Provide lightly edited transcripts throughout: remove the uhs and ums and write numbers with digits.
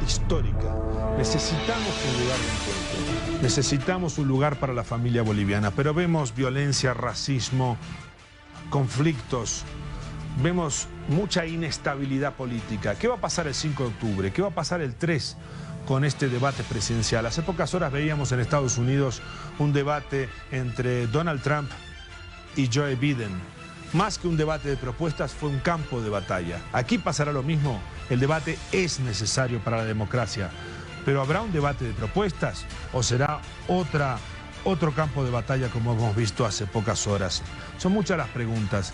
Histórica. Necesitamos un lugar de encuentro. Necesitamos un lugar para la familia boliviana, pero vemos violencia, racismo, conflictos, vemos mucha inestabilidad política. ¿Qué va a pasar el 5 de octubre? ¿Qué va a pasar el 3 con este debate presidencial? Hace pocas horas veíamos en Estados Unidos un debate entre Donald Trump y Joe Biden. Más que un debate de propuestas, fue un campo de batalla. Aquí pasará lo mismo. El debate es necesario para la democracia. Pero ¿habrá un debate de propuestas o será otro campo de batalla como hemos visto hace pocas horas? Son muchas las preguntas.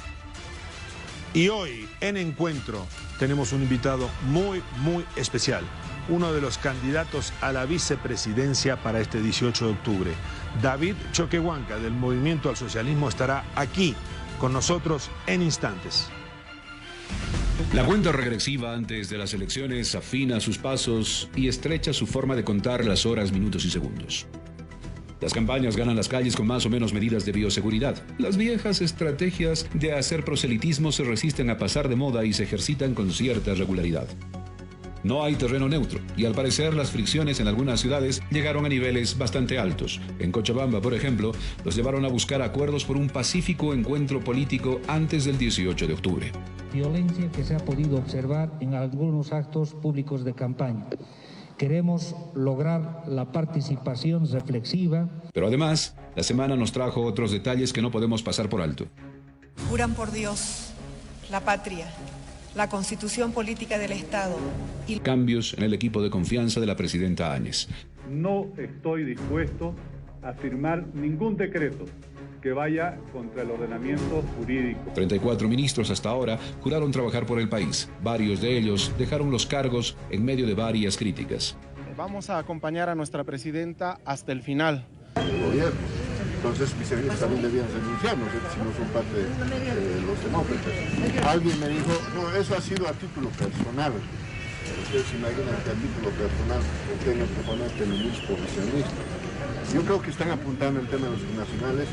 Y hoy, en Encuentro, tenemos un invitado muy especial. Uno de los candidatos a la vicepresidencia para este 18 de octubre. David Choquehuanca, del Movimiento al Socialismo, estará aquí con nosotros en instantes. La cuenta regresiva antes de las elecciones afina sus pasos y estrecha su forma de contar las horas, minutos y segundos. Las campañas ganan las calles con más o menos medidas de bioseguridad. Las viejas estrategias de hacer proselitismo se resisten a pasar de moda y se ejercitan con cierta regularidad. No hay terreno neutro y al parecer las fricciones en algunas ciudades llegaron a niveles bastante altos. En Cochabamba, por ejemplo, los llevaron a buscar acuerdos por un pacífico encuentro político antes del 18 de octubre. Violencia que se ha podido observar en algunos actos públicos de campaña. Queremos lograr la participación reflexiva. Pero además, la semana nos trajo otros detalles que no podemos pasar por alto. Juran por Dios, la patria, la constitución política del Estado y cambios en el equipo de confianza de la presidenta Áñez. No estoy dispuesto a firmar ningún decreto que vaya contra el ordenamiento jurídico. 34 ministros hasta ahora juraron trabajar por el país. Varios de ellos dejaron los cargos en medio de varias críticas. Vamos a acompañar a nuestra presidenta hasta el final. Gobierno. Entonces, viceministros también debían renunciar, no sé si no son parte de los demócratas. Alguien me dijo, no, eso ha sido a título personal. Ustedes se imaginan que a título personal tengan que ponerte ministro o viceministro. Yo creo que están apuntando el tema de los nacionales.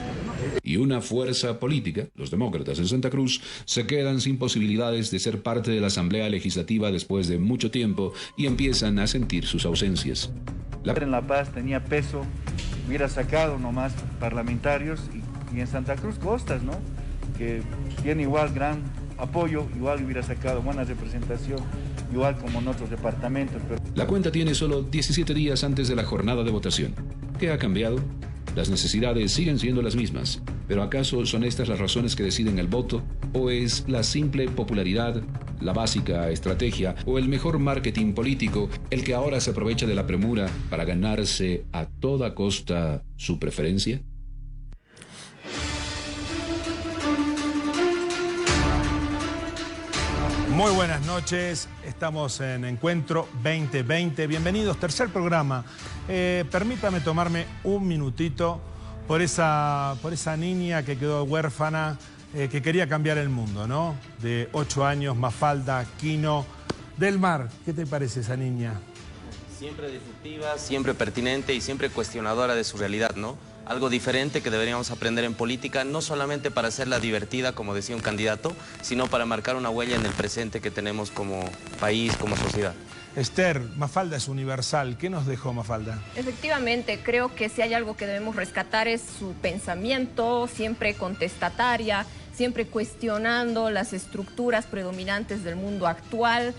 Y una fuerza política, los demócratas en Santa Cruz, se quedan sin posibilidades de ser parte de la Asamblea Legislativa después de mucho tiempo y empiezan a sentir sus ausencias. En La Paz tenía peso, hubiera sacado nomás parlamentarios y en Santa Cruz Costas, ¿no? Que tiene igual gran apoyo, igual hubiera sacado buena representación, igual como en otros departamentos. Pero... La cuenta tiene solo 17 días antes de la jornada de votación. ¿Qué ha cambiado? Las necesidades siguen siendo las mismas, pero ¿acaso son estas las razones que deciden el voto? ¿O es la simple popularidad, la básica estrategia o el mejor marketing político el que ahora se aprovecha de la premura para ganarse a toda costa su preferencia? Muy buenas noches, estamos en Encuentro 2020, bienvenidos, tercer programa. Permítame tomarme un minutito por esa niña que quedó huérfana, que quería cambiar el mundo, ¿no? De 8 años, Mafalda Quino del Mar. ¿Qué te parece esa niña? Siempre disruptiva, siempre pertinente y siempre cuestionadora de su realidad, ¿no? Algo diferente que deberíamos aprender en política, no solamente para hacerla divertida, como decía un candidato, sino para marcar una huella en el presente que tenemos como país, como sociedad. Esther, Mafalda es universal. ¿Qué nos dejó Mafalda? Efectivamente, creo que si hay algo que debemos rescatar es su pensamiento, siempre contestataria, siempre cuestionando las estructuras predominantes del mundo actual,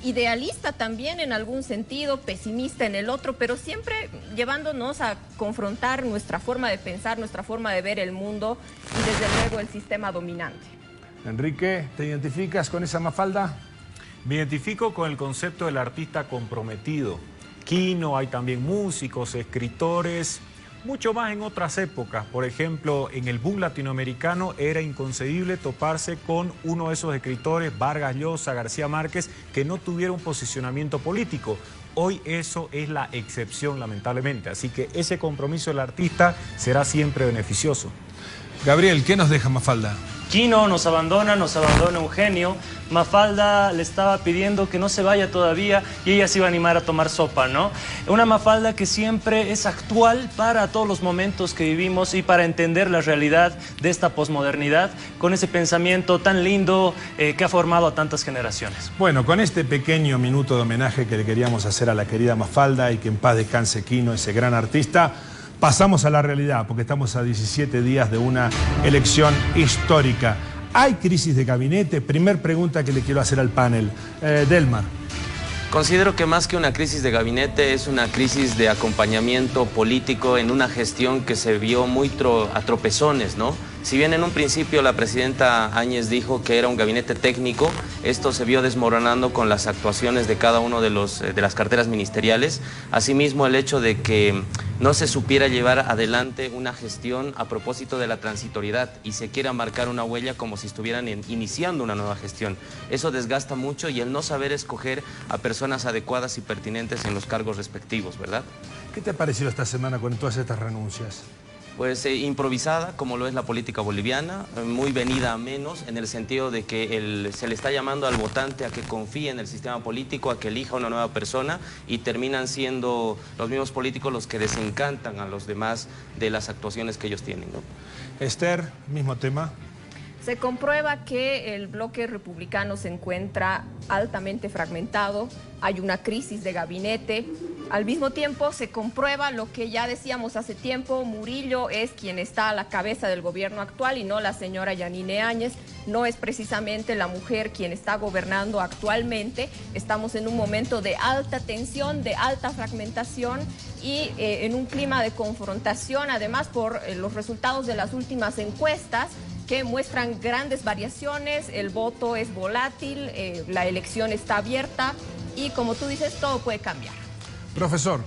idealista también en algún sentido, pesimista en el otro, pero siempre llevándonos a confrontar nuestra forma de pensar, nuestra forma de ver el mundo y desde luego el sistema dominante. Enrique, ¿te identificas con esa Mafalda? Me identifico con el concepto del artista comprometido. Quino, hay también músicos, escritores, mucho más en otras épocas. Por ejemplo, en el boom latinoamericano era inconcebible toparse con uno de esos escritores, Vargas Llosa, García Márquez, que no tuviera un posicionamiento político. Hoy eso es la excepción, lamentablemente. Así que ese compromiso del artista será siempre beneficioso. Gabriel, ¿qué nos deja Mafalda? Quino nos abandona Eugenio. Mafalda le estaba pidiendo que no se vaya todavía y ella se iba a animar a tomar sopa, ¿no? Una Mafalda que siempre es actual para todos los momentos que vivimos y para entender la realidad de esta posmodernidad con ese pensamiento tan lindo que ha formado a tantas generaciones. Bueno, con este pequeño minuto de homenaje que le queríamos hacer a la querida Mafalda y que en paz descanse Quino, ese gran artista, pasamos a la realidad porque estamos a 17 días de una elección histórica. ¿Hay crisis de gabinete? Primer pregunta que le quiero hacer al panel. Delmar. Considero que más que una crisis de gabinete es una crisis de acompañamiento político en una gestión que se vio muy a tropezones, ¿no? Si bien en un principio la presidenta Áñez dijo que era un gabinete técnico, esto se vio desmoronando con las actuaciones de cada uno de las carteras ministeriales. Asimismo, el hecho de que no se supiera llevar adelante una gestión a propósito de la transitoriedad y se quiera marcar una huella como si estuvieran iniciando una nueva gestión. Eso desgasta mucho y el no saber escoger a personas adecuadas y pertinentes en los cargos respectivos, ¿verdad? ¿Qué te ha parecido esta semana con todas estas renuncias? Pues improvisada, como lo es la política boliviana, muy venida a menos, en el sentido de que se le está llamando al votante a que confíe en el sistema político, a que elija una nueva persona y terminan siendo los mismos políticos los que desencantan a los demás de las actuaciones que ellos tienen, ¿no? Esther, mismo tema. Se comprueba que el bloque republicano se encuentra altamente fragmentado, hay una crisis de gabinete. Al mismo tiempo se comprueba lo que ya decíamos hace tiempo, Murillo es quien está a la cabeza del gobierno actual y no la señora Yanine Áñez, no es precisamente la mujer quien está gobernando actualmente. Estamos en un momento de alta tensión, de alta fragmentación y en un clima de confrontación, además por los resultados de las últimas encuestas, que muestran grandes variaciones, el voto es volátil, la elección está abierta y como tú dices, todo puede cambiar. Profesor.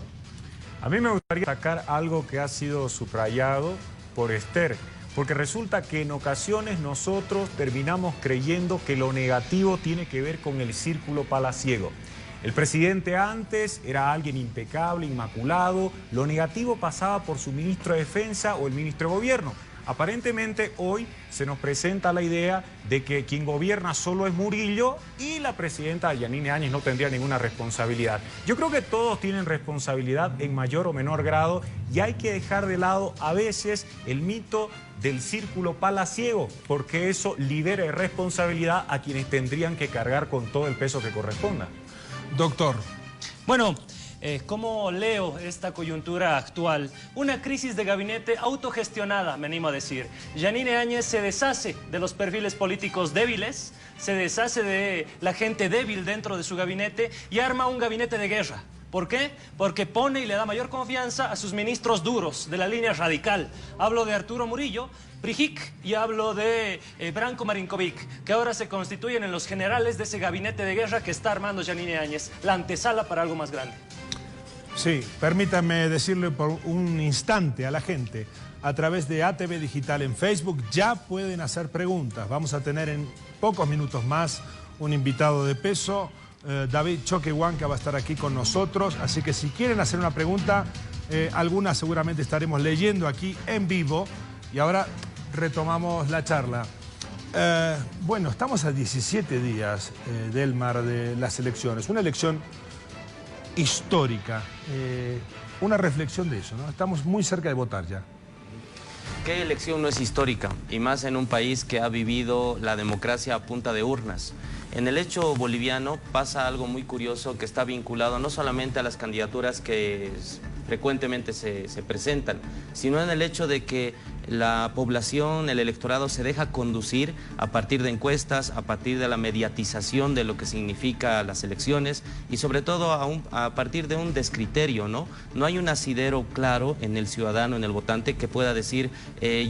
A mí me gustaría sacar algo que ha sido subrayado por Esther, porque resulta que en ocasiones nosotros terminamos creyendo que lo negativo tiene que ver con el círculo palaciego. El presidente antes era alguien impecable, inmaculado, lo negativo pasaba por su ministro de Defensa o el ministro de Gobierno. Aparentemente hoy se nos presenta la idea de que quien gobierna solo es Murillo y la presidenta Yanine Áñez no tendría ninguna responsabilidad. Yo creo que todos tienen responsabilidad en mayor o menor grado y hay que dejar de lado a veces el mito del círculo palaciego, porque eso libera de responsabilidad a quienes tendrían que cargar con todo el peso que corresponda. Doctor. Bueno, ¿cómo leo esta coyuntura actual? Una crisis de gabinete autogestionada, me animo a decir. Yanine Áñez se deshace de los perfiles políticos débiles, se deshace de la gente débil dentro de su gabinete y arma un gabinete de guerra. ¿Por qué? Porque pone y le da mayor confianza a sus ministros duros de la línea radical. Hablo de Arturo Murillo, Prijic y hablo de Branko Marinkovic, que ahora se constituyen en los generales de ese gabinete de guerra que está armando Yanine Áñez, la antesala para algo más grande. Sí, permítanme decirle por un instante a la gente, a través de ATV Digital en Facebook ya pueden hacer preguntas. Vamos a tener en pocos minutos más un invitado de peso, David Choquehuanca va a estar aquí con nosotros, así que si quieren hacer una pregunta, algunas seguramente estaremos leyendo aquí en vivo. Y ahora retomamos la charla. Bueno, estamos a 17 días, Delmar, de las elecciones, una elección histórica, una reflexión de eso, ¿no? Estamos muy cerca de votar ya. ¿Qué elección no es histórica? Y más en un país que ha vivido la democracia a punta de urnas. En el hecho boliviano pasa algo muy curioso que está vinculado no solamente a las candidaturas que frecuentemente se presentan, sino en el hecho de que la población, el electorado se deja conducir a partir de encuestas, a partir de la mediatización de lo que significa las elecciones y sobre todo a partir de un descriterio, ¿no? No hay un asidero claro en el ciudadano, en el votante, que pueda decir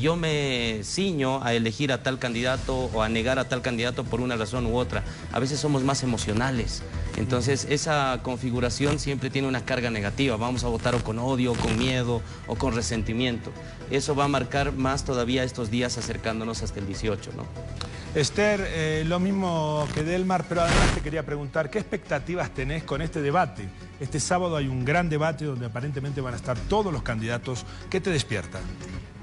yo me ciño a elegir a tal candidato o a negar a tal candidato por una razón u otra. A veces somos más emocionales. Entonces esa configuración siempre tiene una carga negativa. Vamos a votar o con odio, o con miedo, o con resentimiento. Eso va a marcar más todavía estos días acercándonos hasta el 18, ¿no? Esther, lo mismo que Delmar, pero además te quería preguntar, ¿qué expectativas tenés con este debate? Este sábado hay un gran debate donde aparentemente van a estar todos los candidatos. ¿Qué te despierta?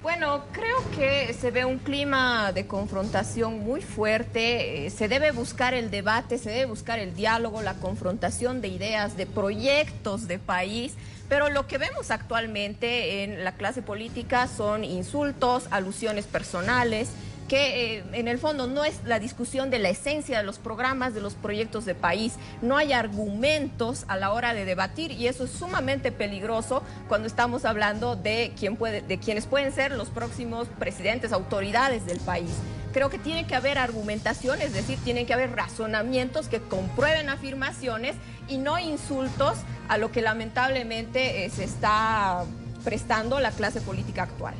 Bueno, creo que se ve un clima de confrontación muy fuerte. Se debe buscar el debate, se debe buscar el diálogo, la confrontación de ideas, de proyectos de país. Pero lo que vemos actualmente en la clase política son insultos, alusiones personales, que en el fondo no es la discusión de la esencia de los programas, de los proyectos de país. No hay argumentos a la hora de debatir y eso es sumamente peligroso cuando estamos hablando de quienes pueden ser los próximos presidentes, autoridades del país. Creo que tiene que haber argumentación, es decir, tienen que haber razonamientos que comprueben afirmaciones y no insultos a lo que lamentablemente se está prestando la clase política actual.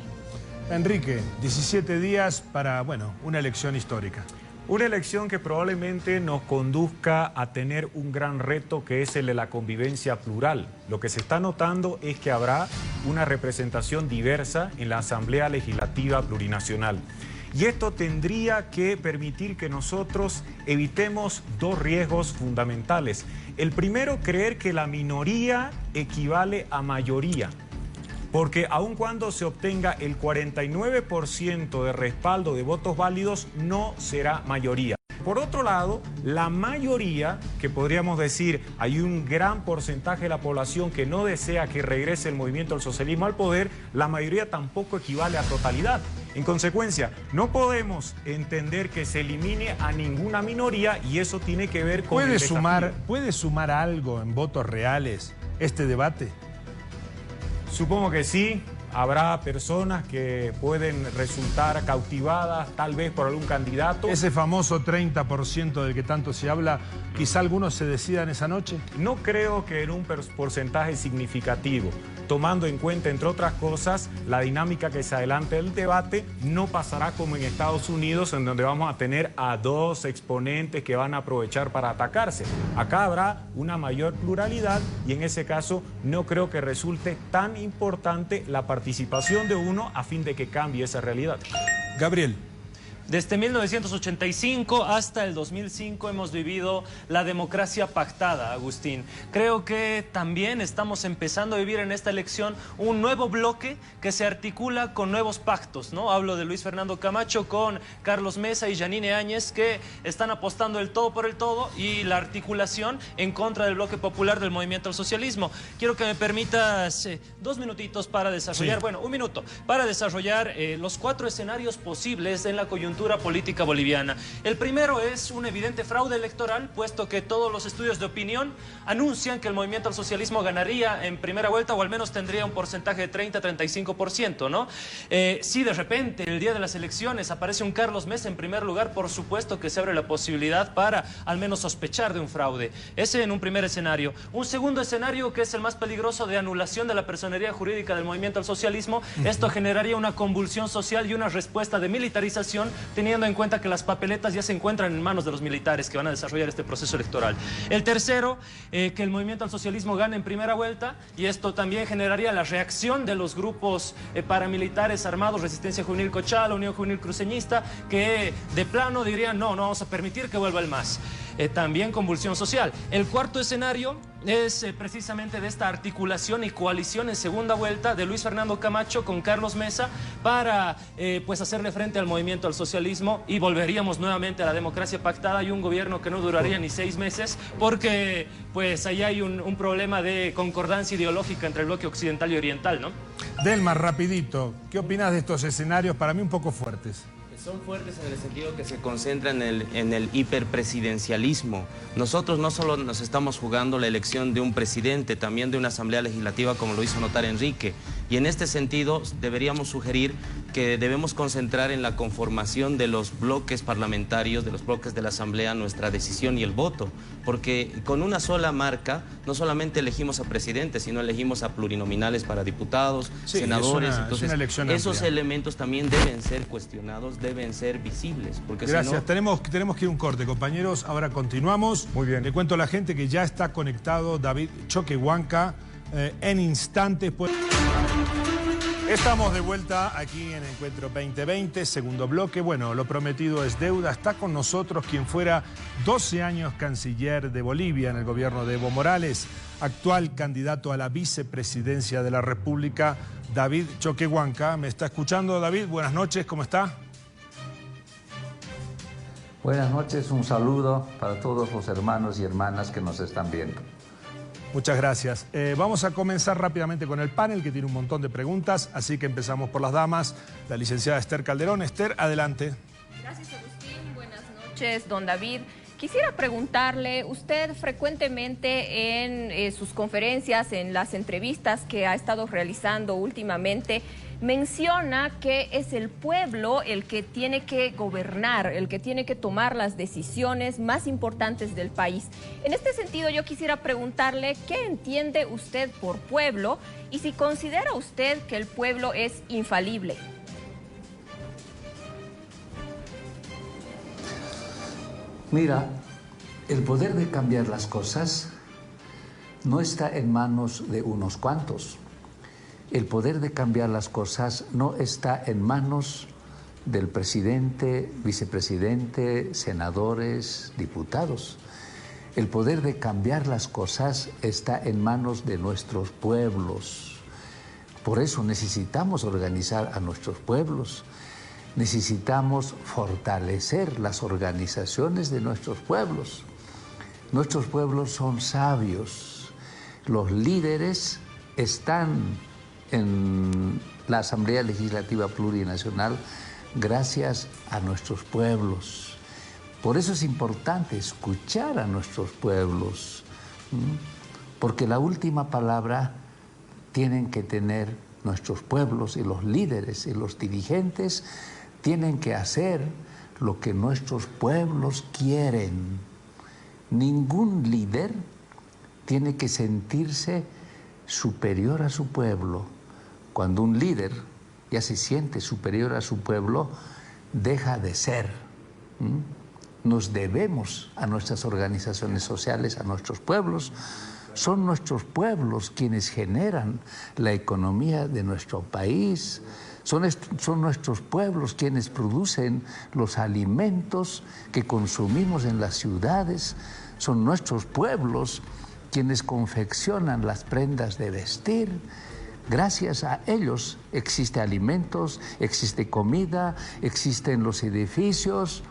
Enrique, 17 días para, una elección histórica. Una elección que probablemente nos conduzca a tener un gran reto que es el de la convivencia plural. Lo que se está notando es que habrá una representación diversa en la Asamblea Legislativa Plurinacional. Y esto tendría que permitir que nosotros evitemos dos riesgos fundamentales. El primero, creer que la minoría equivale a mayoría. Porque aun cuando se obtenga el 49% de respaldo de votos válidos, no será mayoría. Por otro lado, la mayoría, que podríamos decir, hay un gran porcentaje de la población que no desea que regrese el movimiento del socialismo al poder, la mayoría tampoco equivale a totalidad. En consecuencia, no podemos entender que se elimine a ninguna minoría y eso tiene que ver con el desafío. ¿Puede sumar algo en votos reales este debate? Supongo que sí. Habrá personas que pueden resultar cautivadas tal vez por algún candidato. Ese famoso 30% del que tanto se habla, quizá algunos se decidan esa noche. No creo que en un porcentaje significativo, tomando en cuenta, entre otras cosas, la dinámica que se adelante del debate, no pasará como en Estados Unidos, en donde vamos a tener a dos exponentes que van a aprovechar para atacarse. Acá habrá una mayor pluralidad y en ese caso no creo que resulte tan importante la participación de uno a fin de que cambie esa realidad. Gabriel. Desde 1985 hasta el 2005 hemos vivido la democracia pactada, Agustín. Creo que también estamos empezando a vivir en esta elección un nuevo bloque que se articula con nuevos pactos, ¿no? Hablo de Luis Fernando Camacho con Carlos Mesa y Yanine Áñez, que están apostando el todo por el todo y la articulación en contra del bloque popular del movimiento al socialismo. Quiero que me permitas 2 minutitos para desarrollar, sí. un minuto, para desarrollar los 4 escenarios posibles en la coyuntura política boliviana. El primero es un evidente fraude electoral, puesto que todos los estudios de opinión anuncian que el movimiento al socialismo ganaría en primera vuelta o al menos tendría un porcentaje de 30-35%, ¿no? Si de repente el día de las elecciones aparece un Carlos Mesa en primer lugar, por supuesto que se abre la posibilidad para al menos sospechar de un fraude. Ese en un primer escenario. Un segundo escenario, que es el más peligroso, de anulación de la personería jurídica del movimiento al socialismo. Esto generaría una convulsión social y una respuesta de militarización, teniendo en cuenta que las papeletas ya se encuentran en manos de los militares que van a desarrollar este proceso electoral. El tercero, que el movimiento al socialismo gane en primera vuelta, y esto también generaría la reacción de los grupos paramilitares armados, Resistencia Juvenil Cochala, Unión Juvenil Cruceñista, que de plano dirían no vamos a permitir que vuelva el MAS. También convulsión social. El cuarto escenario es precisamente de esta articulación y coalición en segunda vuelta de Luis Fernando Camacho con Carlos Mesa para hacerle frente al movimiento al socialismo, y volveríamos nuevamente a la democracia pactada y un gobierno que no duraría ni 6 meses porque ahí hay un problema de concordancia ideológica entre el bloque occidental y oriental, ¿no? Delmar, rapidito, ¿qué opinas de estos escenarios para mí un poco fuertes? Son fuertes en el sentido que se concentran en el hiperpresidencialismo. Nosotros no solo nos estamos jugando la elección de un presidente, también de una asamblea legislativa, como lo hizo notar Enrique. Y en este sentido deberíamos sugerir que debemos concentrar en la conformación de los bloques parlamentarios, de los bloques de la asamblea, nuestra decisión y el voto. Porque con una sola marca no solamente elegimos a presidentes, sino elegimos a plurinominales para diputados, senadores. Entonces, esos elementos también deben ser cuestionados, deben ser visibles. Porque gracias, si no... tenemos que ir a un corte, compañeros. Ahora continuamos. Muy bien. Le cuento a la gente que ya está conectado David Choquehuanca, en instantes. Estamos de vuelta aquí en Encuentro 2020, segundo bloque. Bueno, lo prometido es deuda. Está con nosotros quien fuera 12 años canciller de Bolivia en el gobierno de Evo Morales, actual candidato a la vicepresidencia de la República, David Choquehuanca. ¿Me está escuchando, David? Buenas noches, ¿cómo está? Buenas noches, un saludo para todos los hermanos y hermanas que nos están viendo. Muchas gracias. Vamos a comenzar rápidamente con el panel, que tiene un montón de preguntas, así que empezamos por las damas. La licenciada Esther Calderón. Esther, adelante. Gracias, Agustín. Buenas noches, don David. Quisiera preguntarle, usted frecuentemente en sus conferencias, en las entrevistas que ha estado realizando últimamente, menciona que es el pueblo el que tiene que gobernar, el que tiene que tomar las decisiones más importantes del país. En este sentido, yo quisiera preguntarle qué entiende usted por pueblo y si considera usted que el pueblo es infalible. Mira, el poder de cambiar las cosas no está en manos de unos cuantos. El poder de cambiar las cosas no está en manos del presidente, vicepresidente, senadores, diputados. El poder de cambiar las cosas está en manos de nuestros pueblos. Por eso necesitamos organizar a nuestros pueblos. Necesitamos fortalecer las organizaciones de nuestros pueblos. Nuestros pueblos son sabios. Los líderes están en la Asamblea Legislativa Plurinacional gracias a nuestros pueblos. Por eso es importante escuchar a nuestros pueblos, porque la última palabra tienen que tener nuestros pueblos, y los líderes y los dirigentes tienen que hacer lo que nuestros pueblos quieren. Ningún líder tiene que sentirse superior a su pueblo. Cuando un líder ya se siente superior a su pueblo, deja de ser. Nos debemos a nuestras organizaciones sociales, a nuestros pueblos. Son nuestros pueblos quienes generan la economía de nuestro país. Son nuestros pueblos quienes producen los alimentos que consumimos en las ciudades. Son nuestros pueblos quienes confeccionan las prendas de vestir. Gracias a ellos existe alimentos, existe comida, existen los edificios.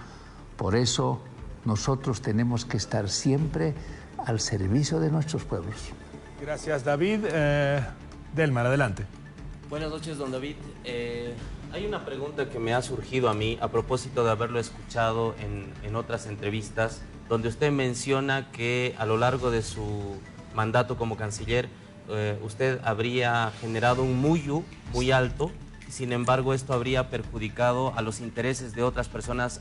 Por eso nosotros tenemos que estar siempre al servicio de nuestros pueblos. Gracias, David. Delmar, adelante. Buenas noches, don David. Hay una pregunta que me ha surgido a mí a propósito de haberlo escuchado en otras entrevistas, donde usted menciona que a lo largo de su mandato como canciller, usted habría generado un muyu muy alto, sin embargo esto habría perjudicado a los intereses de otras personas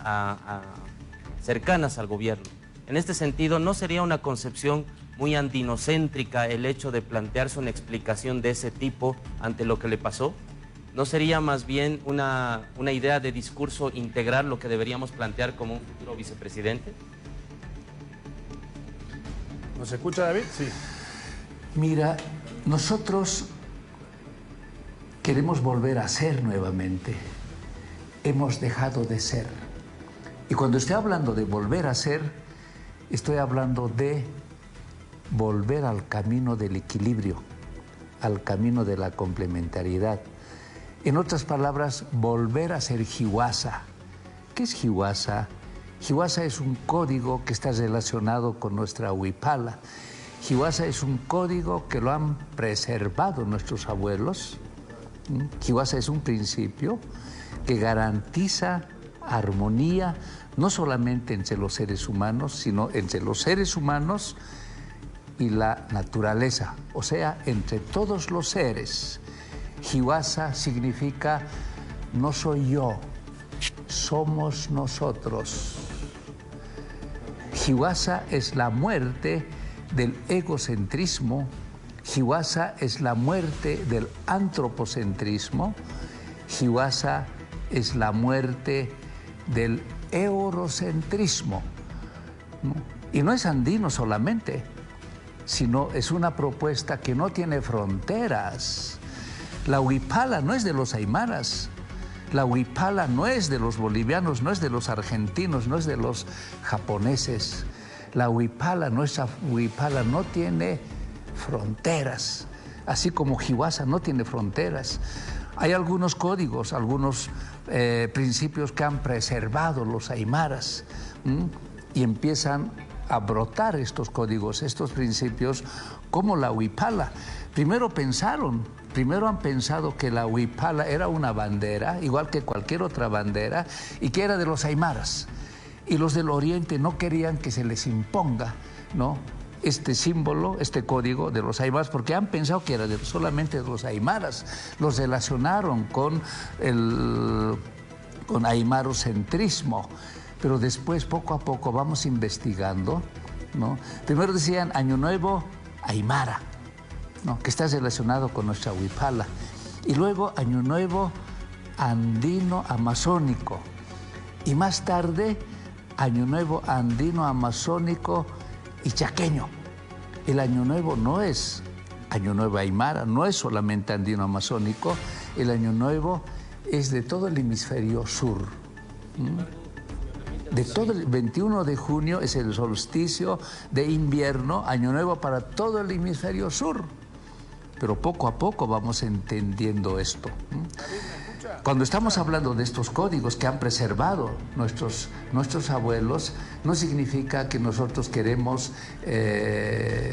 cercanas al gobierno. En este sentido, ¿no sería una concepción muy andinocéntrica el hecho de plantearse una explicación de ese tipo ante lo que le pasó? ¿No sería más bien una idea de discurso integral lo que deberíamos plantear como un futuro vicepresidente? ¿Nos escucha, David? Sí. Mira, nosotros queremos volver a ser nuevamente. Hemos dejado de ser. Y cuando estoy hablando de volver a ser, estoy hablando de volver al camino del equilibrio, al camino de la complementariedad. En otras palabras, volver a ser Hiwasa. ¿Qué es Hiwasa? Hiwasa es un código que está relacionado con nuestra huipala. Hiwasa es un código que lo han preservado nuestros abuelos. Hiwasa es un principio que garantiza armonía no solamente entre los seres humanos, sino entre los seres humanos y la naturaleza, o sea, entre todos los seres. Hiwasa significa no soy yo, somos nosotros. Hiwasa es la muerte del egocentrismo. Hiwasa es la muerte del antropocentrismo. Hiwasa es la muerte del eurocentrismo. Y no es andino solamente, sino es una propuesta que no tiene fronteras. La huipala no es de los aymaras, la huipala no es de los bolivianos, no es de los argentinos, no es de los japoneses. La huipala, nuestra huipala no tiene fronteras, así como Hiwasa no tiene fronteras. Hay algunos códigos, algunos principios que han preservado los aymaras, y empiezan a brotar estos códigos, estos principios, como la huipala. Primero han pensado que la huipala era una bandera, igual que cualquier otra bandera, y que era de los aymaras. Y los del Oriente no querían que se les imponga, ¿no?, este símbolo, este código de los aymaras, porque han pensado que era solamente de los aymaras. Los relacionaron con aymarocentrismo. Pero después, poco a poco, vamos investigando, ¿no? Primero decían Año Nuevo Aymara, ¿no?, que está relacionado con nuestra huipala. Y luego Año Nuevo Andino Amazónico. Y más tarde, Año Nuevo Andino Amazónico y Chaqueño. El Año Nuevo no es Año Nuevo Aymara, no es solamente andino amazónico. El Año Nuevo es de todo el hemisferio sur. De todo el 21 de junio es el solsticio de invierno, Año Nuevo para todo el hemisferio sur. Pero poco a poco vamos entendiendo esto. Cuando estamos hablando de estos códigos que han preservado nuestros abuelos, no significa que nosotros queremos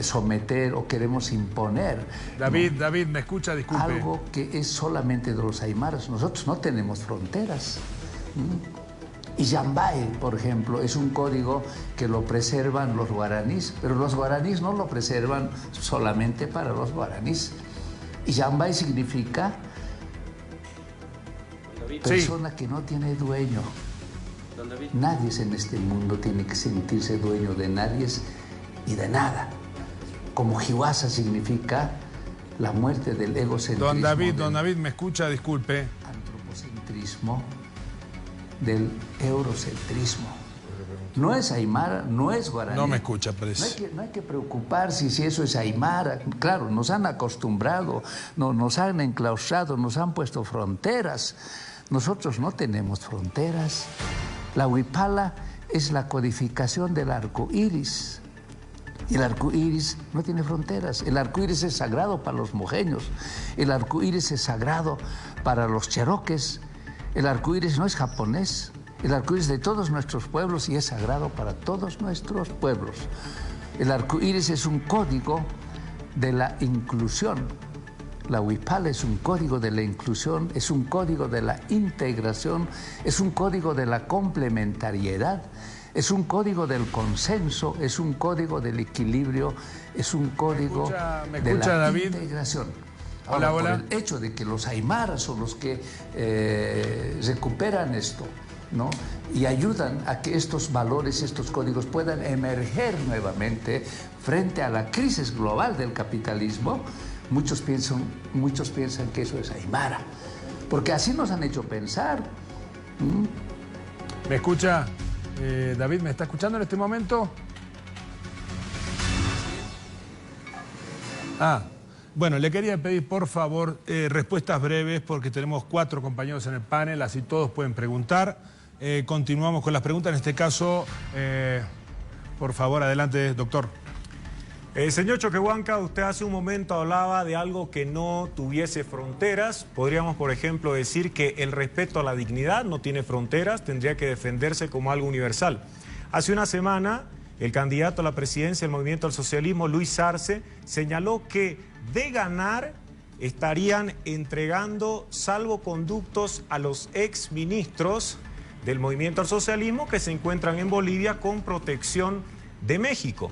someter o queremos imponer. David, ¿me escucha? Disculpe. Algo que es solamente de los aymaras. Nosotros no tenemos fronteras. Y Yambay, por ejemplo, es un código que lo preservan los guaraníes, pero los guaraníes no lo preservan solamente para los guaraníes. Y Yambay significa persona que no tiene dueño. Nadie en este mundo tiene que sentirse dueño de nadie y de nada. Como Hiwasa significa la muerte del egocentrismo. Don David, ¿me escucha? Disculpe. Antropocentrismo, del eurocentrismo. No es aymara, no es guaraní. No me escucha, parece. No hay que preocuparse si eso es aymara. Claro, nos han acostumbrado, nos han enclaustrado, nos han puesto fronteras. Nosotros no tenemos fronteras. La huipala es la codificación del arco iris. Y el arco iris no tiene fronteras. El arco iris es sagrado para los mojeños. El arco iris es sagrado para los cheroques. El arco iris no es japonés. El arco iris es de todos nuestros pueblos y es sagrado para todos nuestros pueblos. El arco iris es un código de la inclusión. La huipala es un código de la inclusión, es un código de la integración, es un código de la complementariedad, es un código del consenso, es un código del equilibrio, es un código de la integración. Ahora, por el hecho de que los aymaras son los que recuperan esto, ¿no?, y ayudan a que estos valores, estos códigos puedan emerger nuevamente frente a la crisis global del capitalismo. Muchos piensan que eso es aymara, porque así nos han hecho pensar. ¿Me escucha? David, ¿me está escuchando en este momento? Bueno, le quería pedir, por favor, respuestas breves, porque tenemos 4 compañeros en el panel, así todos pueden preguntar. Continuamos con las preguntas. En este caso, por favor, adelante, doctor. Señor Choquehuanca, usted hace un momento hablaba de algo que no tuviese fronteras. Podríamos, por ejemplo, decir que el respeto a la dignidad no tiene fronteras, tendría que defenderse como algo universal. Hace una semana, el candidato a la presidencia del Movimiento al Socialismo, Luis Arce, señaló que de ganar estarían entregando salvoconductos a los exministros del Movimiento al Socialismo que se encuentran en Bolivia con protección de México.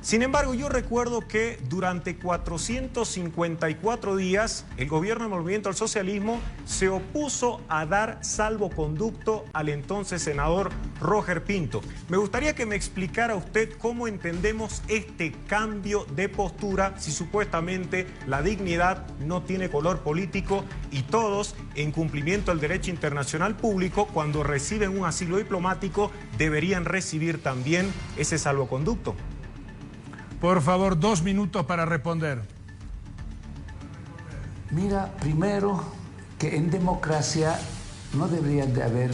Sin embargo, yo recuerdo que durante 454 días el gobierno del Movimiento al Socialismo se opuso a dar salvoconducto al entonces senador Roger Pinto. Me gustaría que me explicara usted cómo entendemos este cambio de postura si supuestamente la dignidad no tiene color político y todos, en cumplimiento del derecho internacional público, cuando reciben un asilo diplomático, deberían recibir también ese salvoconducto. Por favor, 2 minutos para responder. Mira, primero que en democracia no deberían de haber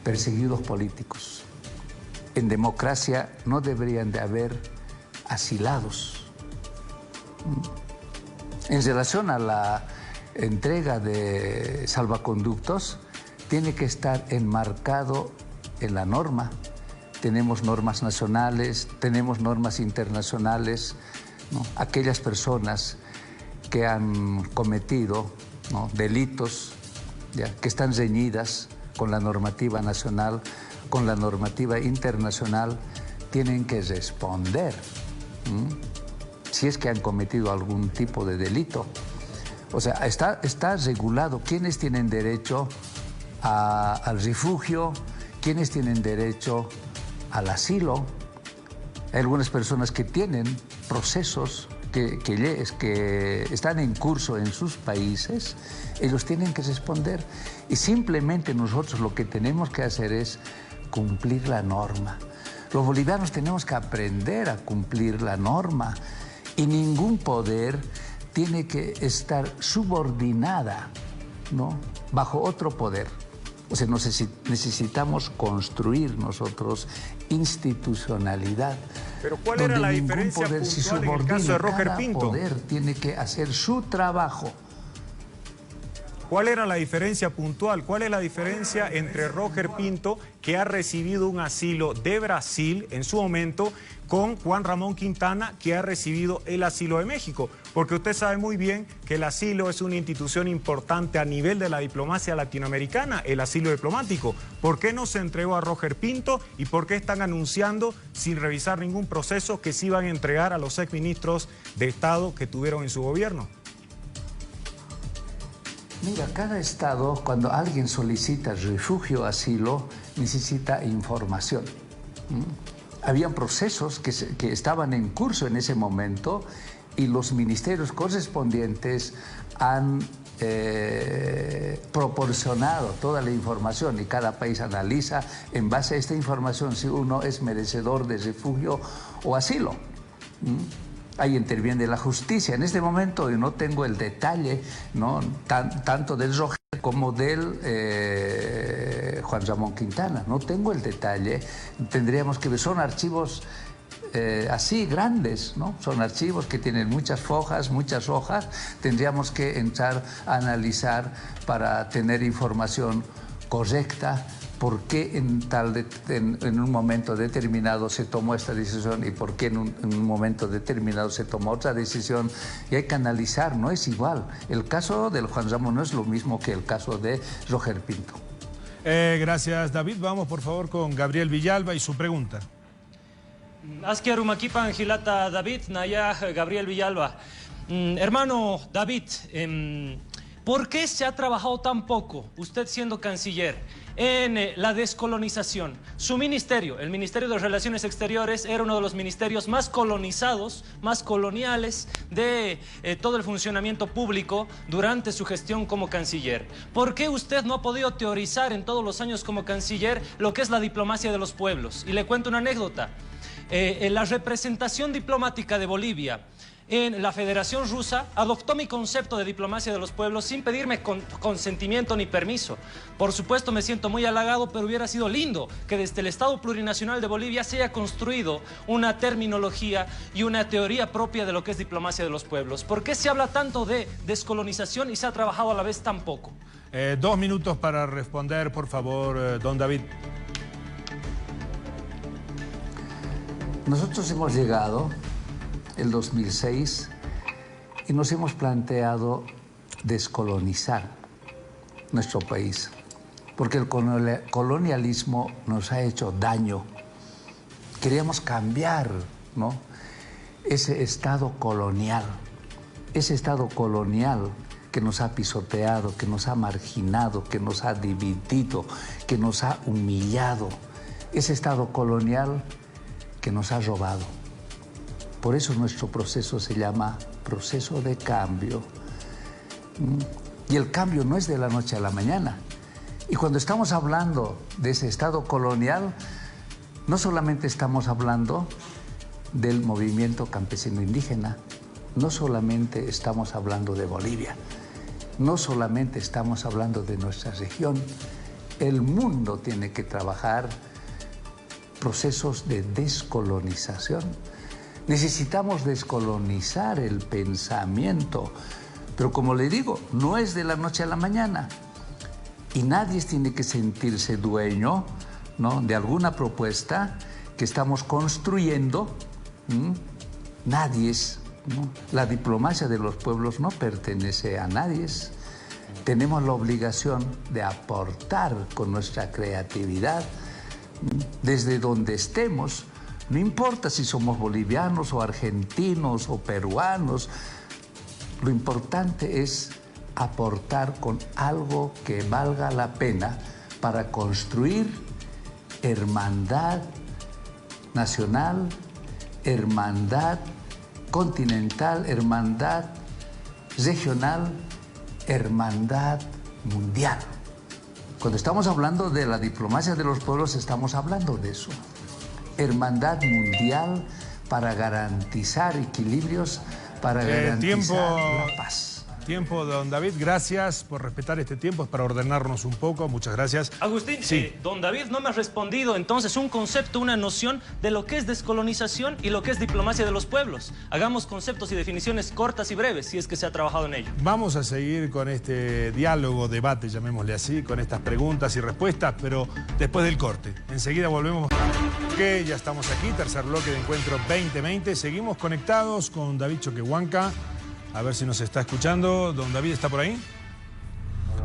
perseguidos políticos. En democracia no deberían de haber asilados. En relación a la entrega de salvaconductos, tiene que estar enmarcado en la norma. Tenemos normas nacionales, tenemos normas internacionales, ¿no? Aquellas personas que han cometido, ¿no?, delitos, ¿ya?, que están reñidas con la normativa nacional, con la normativa internacional, tienen que responder si es que han cometido algún tipo de delito. O sea, está regulado quiénes tienen derecho al refugio, quiénes tienen derecho al asilo. Hay algunas personas que tienen procesos que están en curso en sus países, ellos tienen que responder. Y simplemente nosotros lo que tenemos que hacer es cumplir la norma. Los bolivianos tenemos que aprender a cumplir la norma y ningún poder tiene que estar subordinada, ¿no?, bajo otro poder. O sea, necesitamos construir nosotros institucionalidad. Pero ¿cuál era la diferencia poder puntual en el caso de Roger Pinto? Cada poder tiene que hacer su trabajo. ¿Cuál era la diferencia puntual? ¿Cuál es la diferencia entre Roger Pinto, que ha recibido un asilo de Brasil en su momento, con Juan Ramón Quintana, que ha recibido el asilo de México? Porque usted sabe muy bien que el asilo es una institución importante a nivel de la diplomacia latinoamericana, el asilo diplomático. ¿Por qué no se entregó a Roger Pinto y por qué están anunciando, sin revisar ningún proceso, que se iban a entregar a los exministros de Estado que tuvieron en su gobierno? Mira, cada estado, cuando alguien solicita refugio o asilo, necesita información. Habían procesos que estaban en curso en ese momento y los ministerios correspondientes han proporcionado toda la información y cada país analiza en base a esta información si uno es merecedor de refugio o asilo. Ahí interviene la justicia. En este momento yo no tengo el detalle, ¿no?, tanto del Roger como del Juan Ramón Quintana. No tengo el detalle. Tendríamos que ver, son archivos así grandes, ¿no? Son archivos que tienen muchas hojas. Tendríamos que entrar a analizar para tener información correcta. ¿Por qué en un momento determinado se tomó esta decisión y por qué en un momento determinado se tomó otra decisión? Y hay que analizar, no es igual. El caso del Juan Ramón no es lo mismo que el caso de Roger Pinto. Gracias, David. Vamos, por favor, con Gabriel Villalba y su pregunta. Askia Rumaquipa, Angilata David, Naya Gabriel Villalba. Hermano David, ¿por qué se ha trabajado tan poco, usted siendo canciller, en la descolonización? Su ministerio, el Ministerio de Relaciones Exteriores, era uno de los ministerios más colonizados, más coloniales de todo el funcionamiento público durante su gestión como canciller. ¿Por qué usted no ha podido teorizar en todos los años como canciller lo que es la diplomacia de los pueblos? Y le cuento una anécdota. La representación diplomática de Bolivia en la Federación Rusa adoptó mi concepto de diplomacia de los pueblos sin pedirme consentimiento ni permiso. Por supuesto me siento muy halagado, pero hubiera sido lindo que desde el Estado Plurinacional de Bolivia se haya construido una terminología y una teoría propia de lo que es diplomacia de los pueblos. ¿Por qué se habla tanto de descolonización y se ha trabajado a la vez tan poco? 2 minutos para responder, por favor, don David. Nosotros hemos llegado el 2006 y nos hemos planteado descolonizar nuestro país, porque el colonialismo nos ha hecho daño. Queríamos cambiar, ¿no?, ese estado colonial que nos ha pisoteado, que nos ha marginado, que nos ha dividido, que nos ha humillado, ese estado colonial que nos ha robado. Por eso nuestro proceso se llama proceso de cambio. Y el cambio no es de la noche a la mañana. Y cuando estamos hablando de ese estado colonial, no solamente estamos hablando del movimiento campesino indígena. No solamente estamos hablando de Bolivia, no solamente estamos hablando de nuestra región. El mundo tiene que trabajar procesos de descolonización. Necesitamos descolonizar el pensamiento, pero como le digo, no es de la noche a la mañana. Y nadie tiene que sentirse dueño, ¿no?, de alguna propuesta que estamos construyendo. Nadie es, ¿no? La diplomacia de los pueblos no pertenece a nadie. Tenemos la obligación de aportar con nuestra creatividad desde donde estemos. No importa si somos bolivianos o argentinos o peruanos. Lo importante es aportar con algo que valga la pena para construir hermandad nacional, hermandad continental, hermandad regional, hermandad mundial. Cuando estamos hablando de la diplomacia de los pueblos, estamos hablando de eso. Hermandad mundial para garantizar equilibrios, para garantizar la paz. Tiempo, don David, gracias por respetar este tiempo, es para ordenarnos un poco, muchas gracias. Agustín, sí. Don David no me ha respondido entonces un concepto, una noción de lo que es descolonización y lo que es diplomacia de los pueblos. Hagamos conceptos y definiciones cortas y breves, si es que se ha trabajado en ello. Vamos a seguir con este diálogo, debate, llamémosle así, con estas preguntas y respuestas, pero después del corte. Enseguida volvemos. Que ya estamos aquí, tercer bloque de Encuentro 2020. Seguimos conectados con David Choquehuanca. A ver si nos está escuchando. Don David, ¿está por ahí?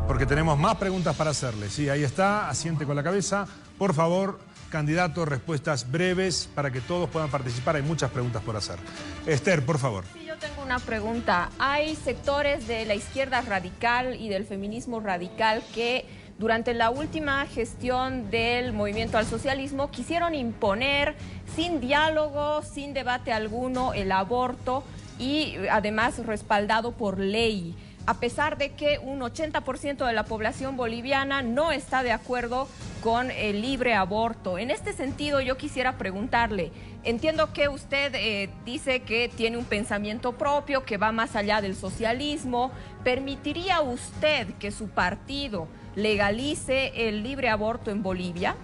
Porque tenemos más preguntas para hacerle. Sí, ahí está, asiente con la cabeza. Por favor, candidato, respuestas breves para que todos puedan participar. Hay muchas preguntas por hacer. Esther, por favor. Sí, yo tengo una pregunta. Hay sectores de la izquierda radical y del feminismo radical que durante la última gestión del movimiento al socialismo quisieron imponer sin diálogo, sin debate alguno, el aborto, y además respaldado por ley, a pesar de que un 80% de la población boliviana no está de acuerdo con el libre aborto. En este sentido, yo quisiera preguntarle, entiendo que usted dice que tiene un pensamiento propio, que va más allá del socialismo. ¿Permitiría usted que su partido legalice el libre aborto en Bolivia?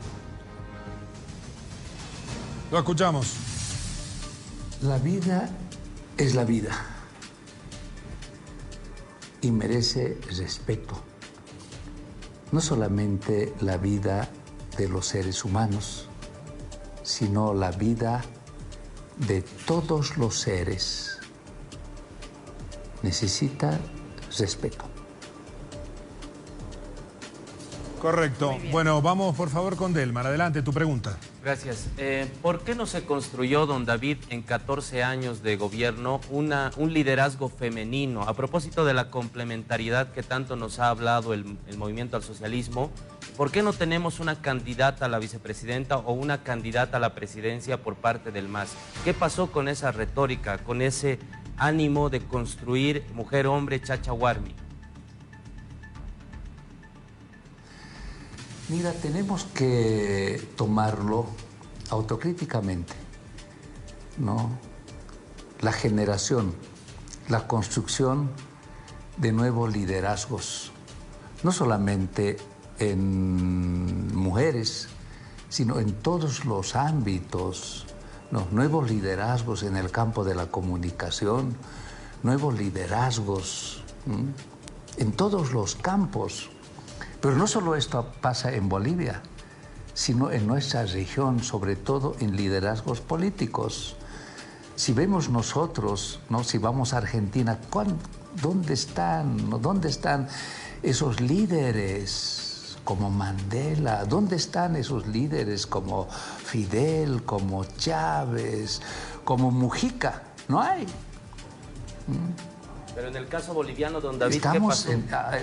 Lo escuchamos. La vida es la vida y merece respeto. No solamente la vida de los seres humanos, sino la vida de todos los seres. Necesita respeto. Correcto. Bueno, vamos por favor con Delmar. Adelante, tu pregunta. Gracias. ¿Por qué no se construyó, don David, en 14 años de gobierno, un liderazgo femenino? A propósito de la complementariedad que tanto nos ha hablado el movimiento al socialismo, ¿por qué no tenemos una candidata a la vicepresidenta o una candidata a la presidencia por parte del MAS? ¿Qué pasó con esa retórica, con ese ánimo de construir mujer-hombre chachahuarmi? Mira, tenemos que tomarlo autocríticamente, ¿no? La generación, la construcción de nuevos liderazgos, no solamente en mujeres, sino en todos los ámbitos, ¿no? Nuevos liderazgos en el campo de la comunicación, nuevos liderazgos en todos los campos. Pero no solo esto pasa en Bolivia, sino en nuestra región, sobre todo en liderazgos políticos. Si vemos nosotros, ¿no? Si vamos a Argentina, ¿dónde están? ¿No? ¿Dónde están esos líderes como Mandela? ¿Dónde están esos líderes como Fidel, como Chávez, como Mujica? No hay. Pero en el caso boliviano, don David, ¿qué pasó?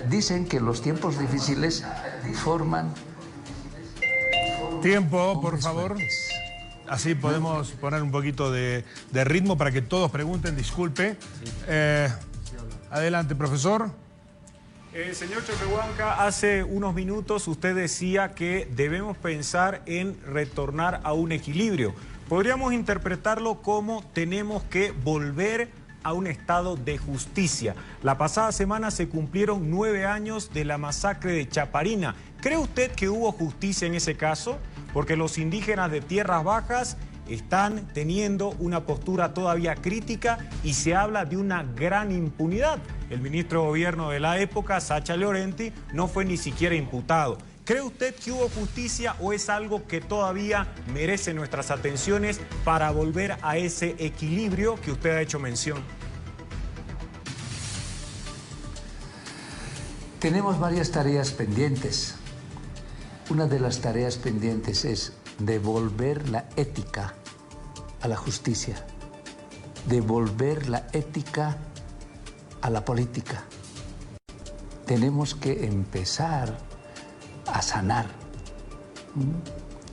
Dicen que los tiempos difíciles forman... Tiempo, por favor. Así podemos poner un poquito de ritmo para que todos pregunten, disculpe. Adelante, profesor. Señor Choquehuanca, hace unos minutos usted decía que debemos pensar en retornar a un equilibrio. Podríamos interpretarlo como tenemos que volver a un estado de justicia. La pasada semana se cumplieron 9 años de la masacre de Chaparina. ¿Cree usted que hubo justicia en ese caso? Porque los indígenas de Tierras Bajas están teniendo una postura todavía crítica y se habla de una gran impunidad. El ministro de Gobierno de la época, Sacha Llorenti, no fue ni siquiera imputado. ¿Cree usted que hubo justicia o es algo que todavía merece nuestras atenciones para volver a ese equilibrio que usted ha hecho mención? Tenemos varias tareas pendientes. Una de las tareas pendientes es devolver la ética a la justicia, devolver la ética a la política. Tenemos que empezar a sanar.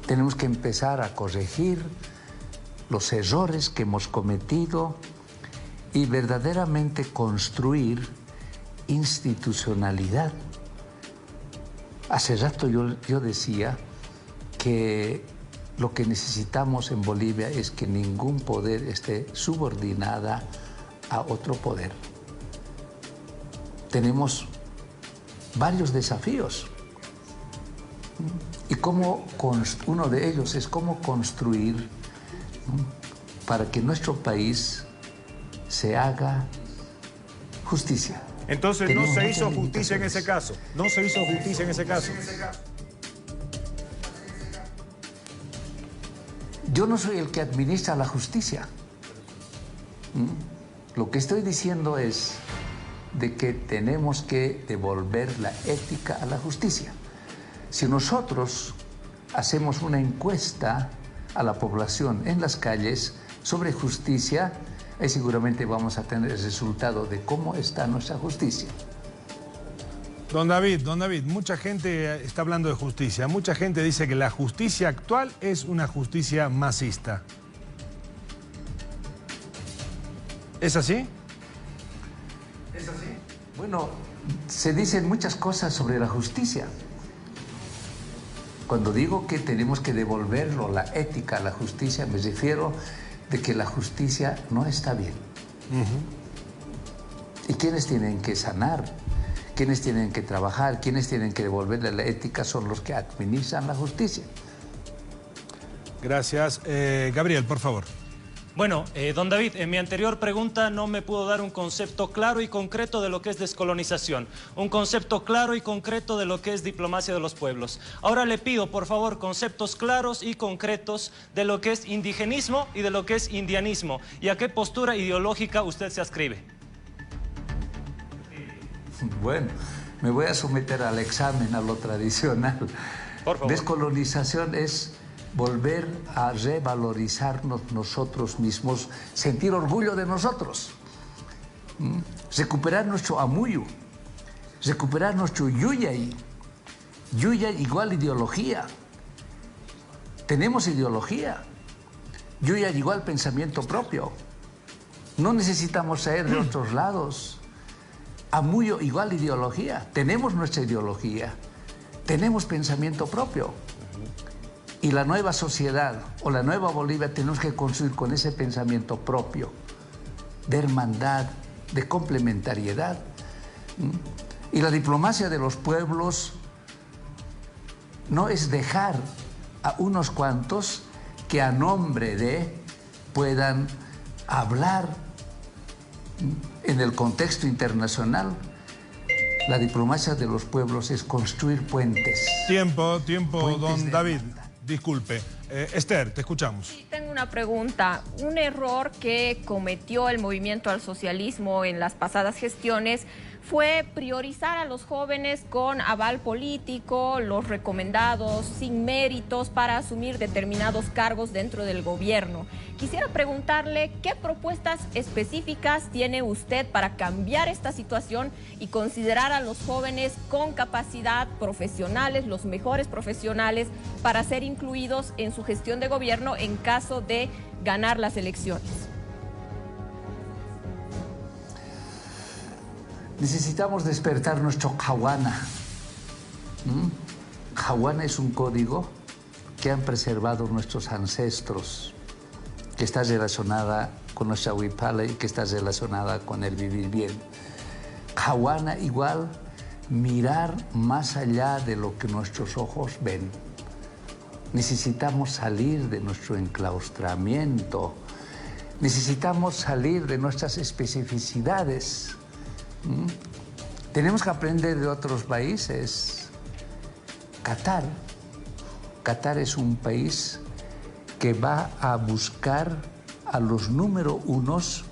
Tenemos que empezar a corregir los errores que hemos cometido y verdaderamente construir institucionalidad. Hace rato yo decía que lo que necesitamos en Bolivia es que ningún poder esté subordinada a otro poder. Tenemos varios desafíos. Y uno de ellos es cómo construir para que nuestro país se haga justicia. Entonces no se hizo justicia en ese caso. No se hizo justicia en ese caso. Yo no soy el que administra la justicia. Lo que estoy diciendo es de que tenemos que devolver la ética a la justicia. Si nosotros hacemos una encuesta a la población en las calles sobre justicia, ahí seguramente vamos a tener el resultado de cómo está nuestra justicia. Don David, mucha gente está hablando de justicia. Mucha gente dice que la justicia actual es una justicia masista. ¿Es así? ¿Es así? Bueno, se dicen muchas cosas sobre la justicia. Cuando digo que tenemos que devolverlo, la ética a la justicia, me refiero de que la justicia no está bien. ¿Y quiénes tienen que sanar? ¿Quiénes tienen que trabajar? ¿Quiénes tienen que devolverle la ética? Son los que administran la justicia. Gracias. Gabriel, por favor. Bueno, don David, en mi anterior pregunta no me pudo dar un concepto claro y concreto de lo que es descolonización, un concepto claro y concreto de lo que es diplomacia de los pueblos. Ahora le pido, por favor, conceptos claros y concretos de lo que es indigenismo y de lo que es indianismo, y a qué postura ideológica usted se adscribe. Bueno, me voy a someter al examen, a lo tradicional. Por favor. Descolonización es volver a revalorizarnos nosotros mismos, sentir orgullo de nosotros, recuperar nuestro amuyo, recuperar nuestro yuyay. Yuyay igual ideología. Tenemos ideología. Yuyay igual pensamiento propio. No necesitamos saber de otros lados. Amuyo igual ideología. Tenemos nuestra ideología. Tenemos pensamiento propio. Y la nueva sociedad o la nueva Bolivia tenemos que construir con ese pensamiento propio de hermandad, de complementariedad. Y la diplomacia de los pueblos no es dejar a unos cuantos que a nombre de puedan hablar en el contexto internacional. La diplomacia de los pueblos es construir puentes. Tiempo, puentes don David. Disculpe. Esther, te escuchamos. Sí, tengo una pregunta. Un error que cometió el movimiento al socialismo en las pasadas gestiones fue priorizar a los jóvenes con aval político, los recomendados, sin méritos, para asumir determinados cargos dentro del gobierno. Quisiera preguntarle qué propuestas específicas tiene usted para cambiar esta situación y considerar a los jóvenes con capacidad, profesionales, los mejores profesionales, para ser incluidos en su gestión de gobierno en caso de ganar las elecciones. Necesitamos despertar nuestro Cahuana. Cahuana es un código que han preservado nuestros ancestros. que está relacionada con nuestra huipala y que está relacionada con el vivir bien. Jahuana igual, mirar más allá de lo que nuestros ojos ven. Necesitamos salir de nuestro enclaustramiento, necesitamos salir de nuestras especificidades. Tenemos que aprender de otros países. Qatar es un país que va a buscar a los número unos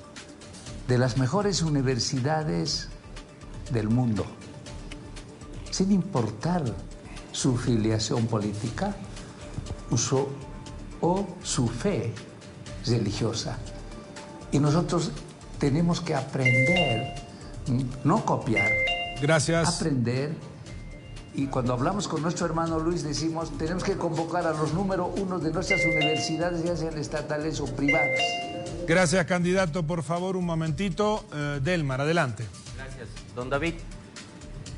de las mejores universidades del mundo, sin importar su filiación política o su fe religiosa. Y nosotros tenemos que aprender, no copiar. Gracias. Aprender. Y cuando hablamos con nuestro hermano Luis decimos, tenemos que convocar a los número uno de nuestras universidades, ya sean estatales o privadas. Gracias, candidato. Por favor, un momentito. Delmar, adelante. Gracias. Don David,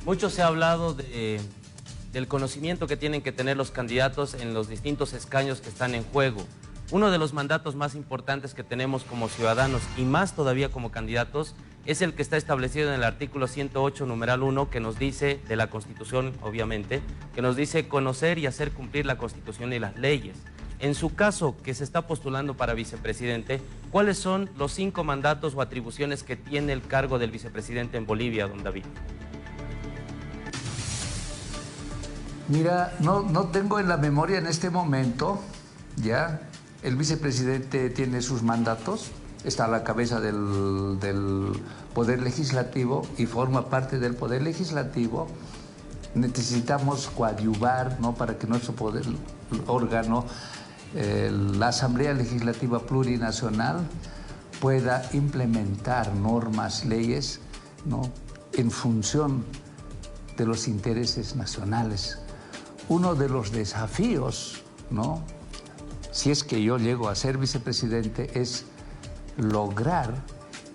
mucho se ha hablado del conocimiento que tienen que tener los candidatos en los distintos escaños que están en juego. Uno de los mandatos más importantes que tenemos como ciudadanos y más todavía como candidatos es el que está establecido en el artículo 108, numeral 1, que nos dice, de la Constitución, obviamente, que nos dice conocer y hacer cumplir la Constitución y las leyes. En su caso, que se está postulando para vicepresidente, ¿cuáles son los 5 mandatos o atribuciones que tiene el cargo del vicepresidente en Bolivia, don David? Mira, no tengo en la memoria en este momento, ya, el vicepresidente tiene sus mandatos, está a la cabeza del Poder Legislativo y forma parte del Poder Legislativo. Necesitamos coadyuvar, ¿no?, para que nuestro poder órgano, la Asamblea Legislativa Plurinacional, pueda implementar normas, leyes, ¿no?, en función de los intereses nacionales. Uno de los desafíos, ¿no?, si es que yo llego a ser vicepresidente, es lograr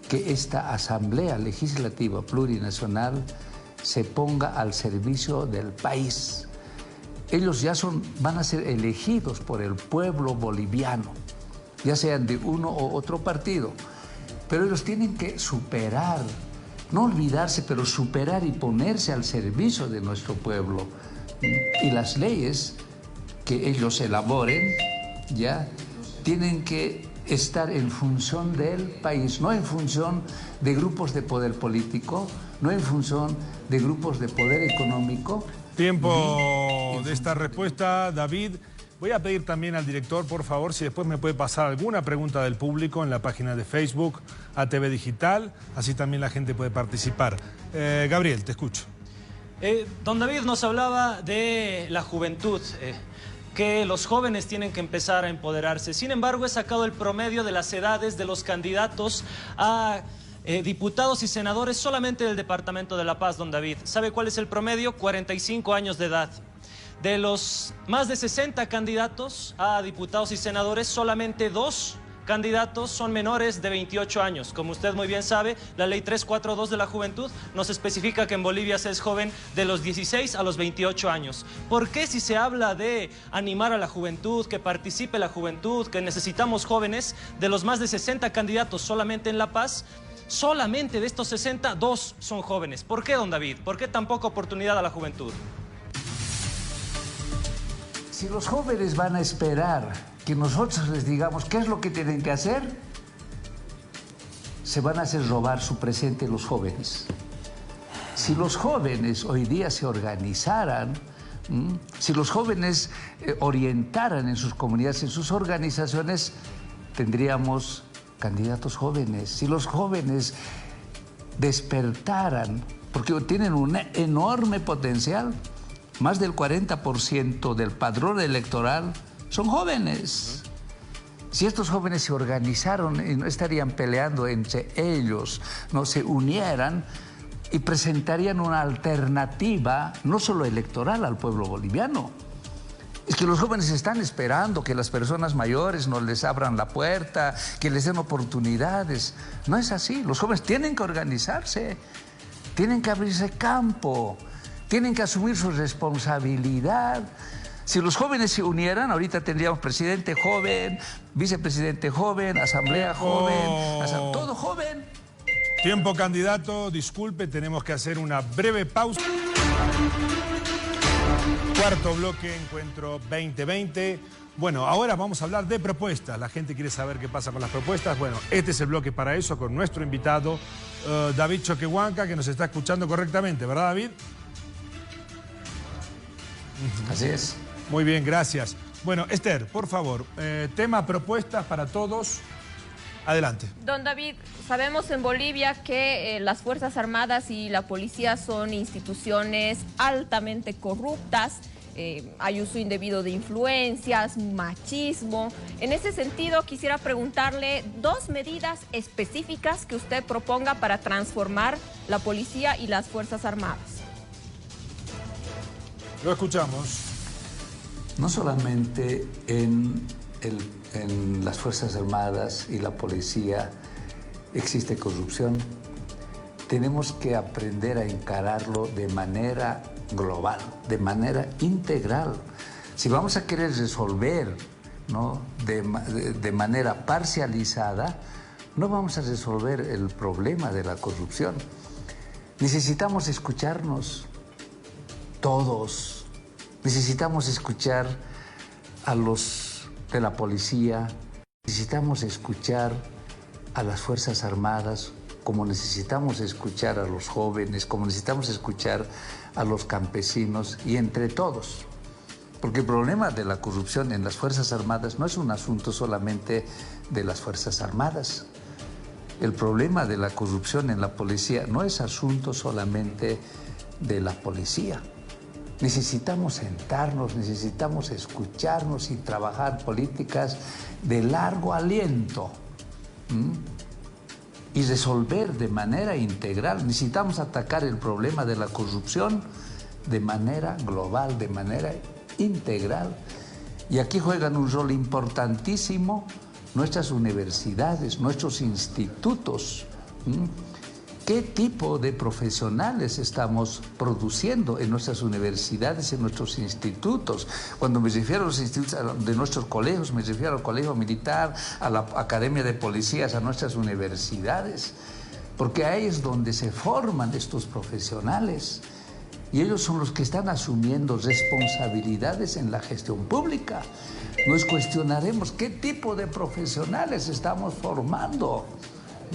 que esta Asamblea Legislativa Plurinacional se ponga al servicio del país. Ellos ya van a ser elegidos por el pueblo boliviano, ya sean de uno o otro partido, pero ellos tienen que superar, no olvidarse, pero superar y ponerse al servicio de nuestro pueblo. Y las leyes que ellos elaboren ya tienen que estar en función del país, no en función de grupos de poder político, no en función de grupos de poder económico. Tiempo de esta respuesta, David. Voy a pedir también al director, por favor, si después me puede pasar alguna pregunta del público en la página de Facebook, ATV Digital, así también la gente puede participar. Gabriel, te escucho. Don David nos hablaba de la juventud, que los jóvenes tienen que empezar a empoderarse. Sin embargo, he sacado el promedio de las edades de los candidatos a diputados y senadores solamente del Departamento de La Paz, don David. ¿Sabe cuál es el promedio? 45 años de edad. De los más de 60 candidatos a diputados y senadores, solamente 2 candidatos son menores de 28 años. Como usted muy bien sabe, la ley 342 de la juventud nos especifica que en Bolivia se es joven de los 16 a los 28 años. ¿Por qué, si se habla de animar a la juventud, que participe la juventud, que necesitamos jóvenes, de los más de 60 candidatos solamente en La Paz, solamente de estos 60, 2 son jóvenes? ¿Por qué, don David? ¿Por qué tan poca oportunidad a la juventud? Si los jóvenes van a esperar que nosotros les digamos qué es lo que tienen que hacer, se van a hacer robar su presente los jóvenes. Si los jóvenes hoy día se organizaran, si los jóvenes orientaran en sus comunidades, en sus organizaciones, tendríamos candidatos jóvenes. Si los jóvenes despertaran, porque tienen un enorme potencial, más del 40% del padrón electoral son jóvenes. Si estos jóvenes se organizaron y no estarían peleando entre ellos, no se unieran y presentarían una alternativa, no solo electoral, al pueblo boliviano. Es que los jóvenes están esperando que las personas mayores nos les abran la puerta, que les den oportunidades. No es así. Los jóvenes tienen que organizarse, tienen que abrirse campo, tienen que asumir su responsabilidad. Si los jóvenes se unieran, ahorita tendríamos presidente joven, vicepresidente joven, asamblea joven, todo joven. Tiempo, candidato, disculpe, tenemos que hacer una breve pausa. Cuarto bloque, Encuentro 2020. Bueno, ahora vamos a hablar de propuestas. La gente quiere saber qué pasa con las propuestas. Bueno, este es el bloque para eso, con nuestro invitado, David Choquehuanca, que nos está escuchando correctamente, ¿verdad, David? Así es. Muy bien, gracias. Bueno, Esther, por favor, tema propuestas para todos. Adelante. Don David, sabemos en Bolivia que las Fuerzas Armadas y la policía son instituciones altamente corruptas, hay uso indebido de influencias, machismo. En ese sentido, quisiera preguntarle 2 medidas específicas que usted proponga para transformar la policía y las Fuerzas Armadas. Lo escuchamos. No solamente en las Fuerzas Armadas y la policía existe corrupción. Tenemos que aprender a encararlo de manera global, de manera integral. Si vamos a querer resolver, ¿no?, de manera parcializada, no vamos a resolver el problema de la corrupción. Necesitamos escucharnos todos. Necesitamos escuchar a los de la policía, necesitamos escuchar a las Fuerzas Armadas, como necesitamos escuchar a los jóvenes, como necesitamos escuchar a los campesinos y entre todos. Porque el problema de la corrupción en las Fuerzas Armadas no es un asunto solamente de las Fuerzas Armadas. El problema de la corrupción en la policía no es asunto solamente de la policía. Necesitamos sentarnos, necesitamos escucharnos y trabajar políticas de largo aliento y resolver de manera integral. Necesitamos atacar el problema de la corrupción de manera global, de manera integral. Y aquí juegan un rol importantísimo nuestras universidades, nuestros institutos. ¿Qué tipo de profesionales estamos produciendo en nuestras universidades, en nuestros institutos? Cuando me refiero a los institutos de nuestros colegios, me refiero al colegio militar, a la academia de policías, a nuestras universidades, porque ahí es donde se forman estos profesionales y ellos son los que están asumiendo responsabilidades en la gestión pública. Nos cuestionaremos qué tipo de profesionales estamos formando.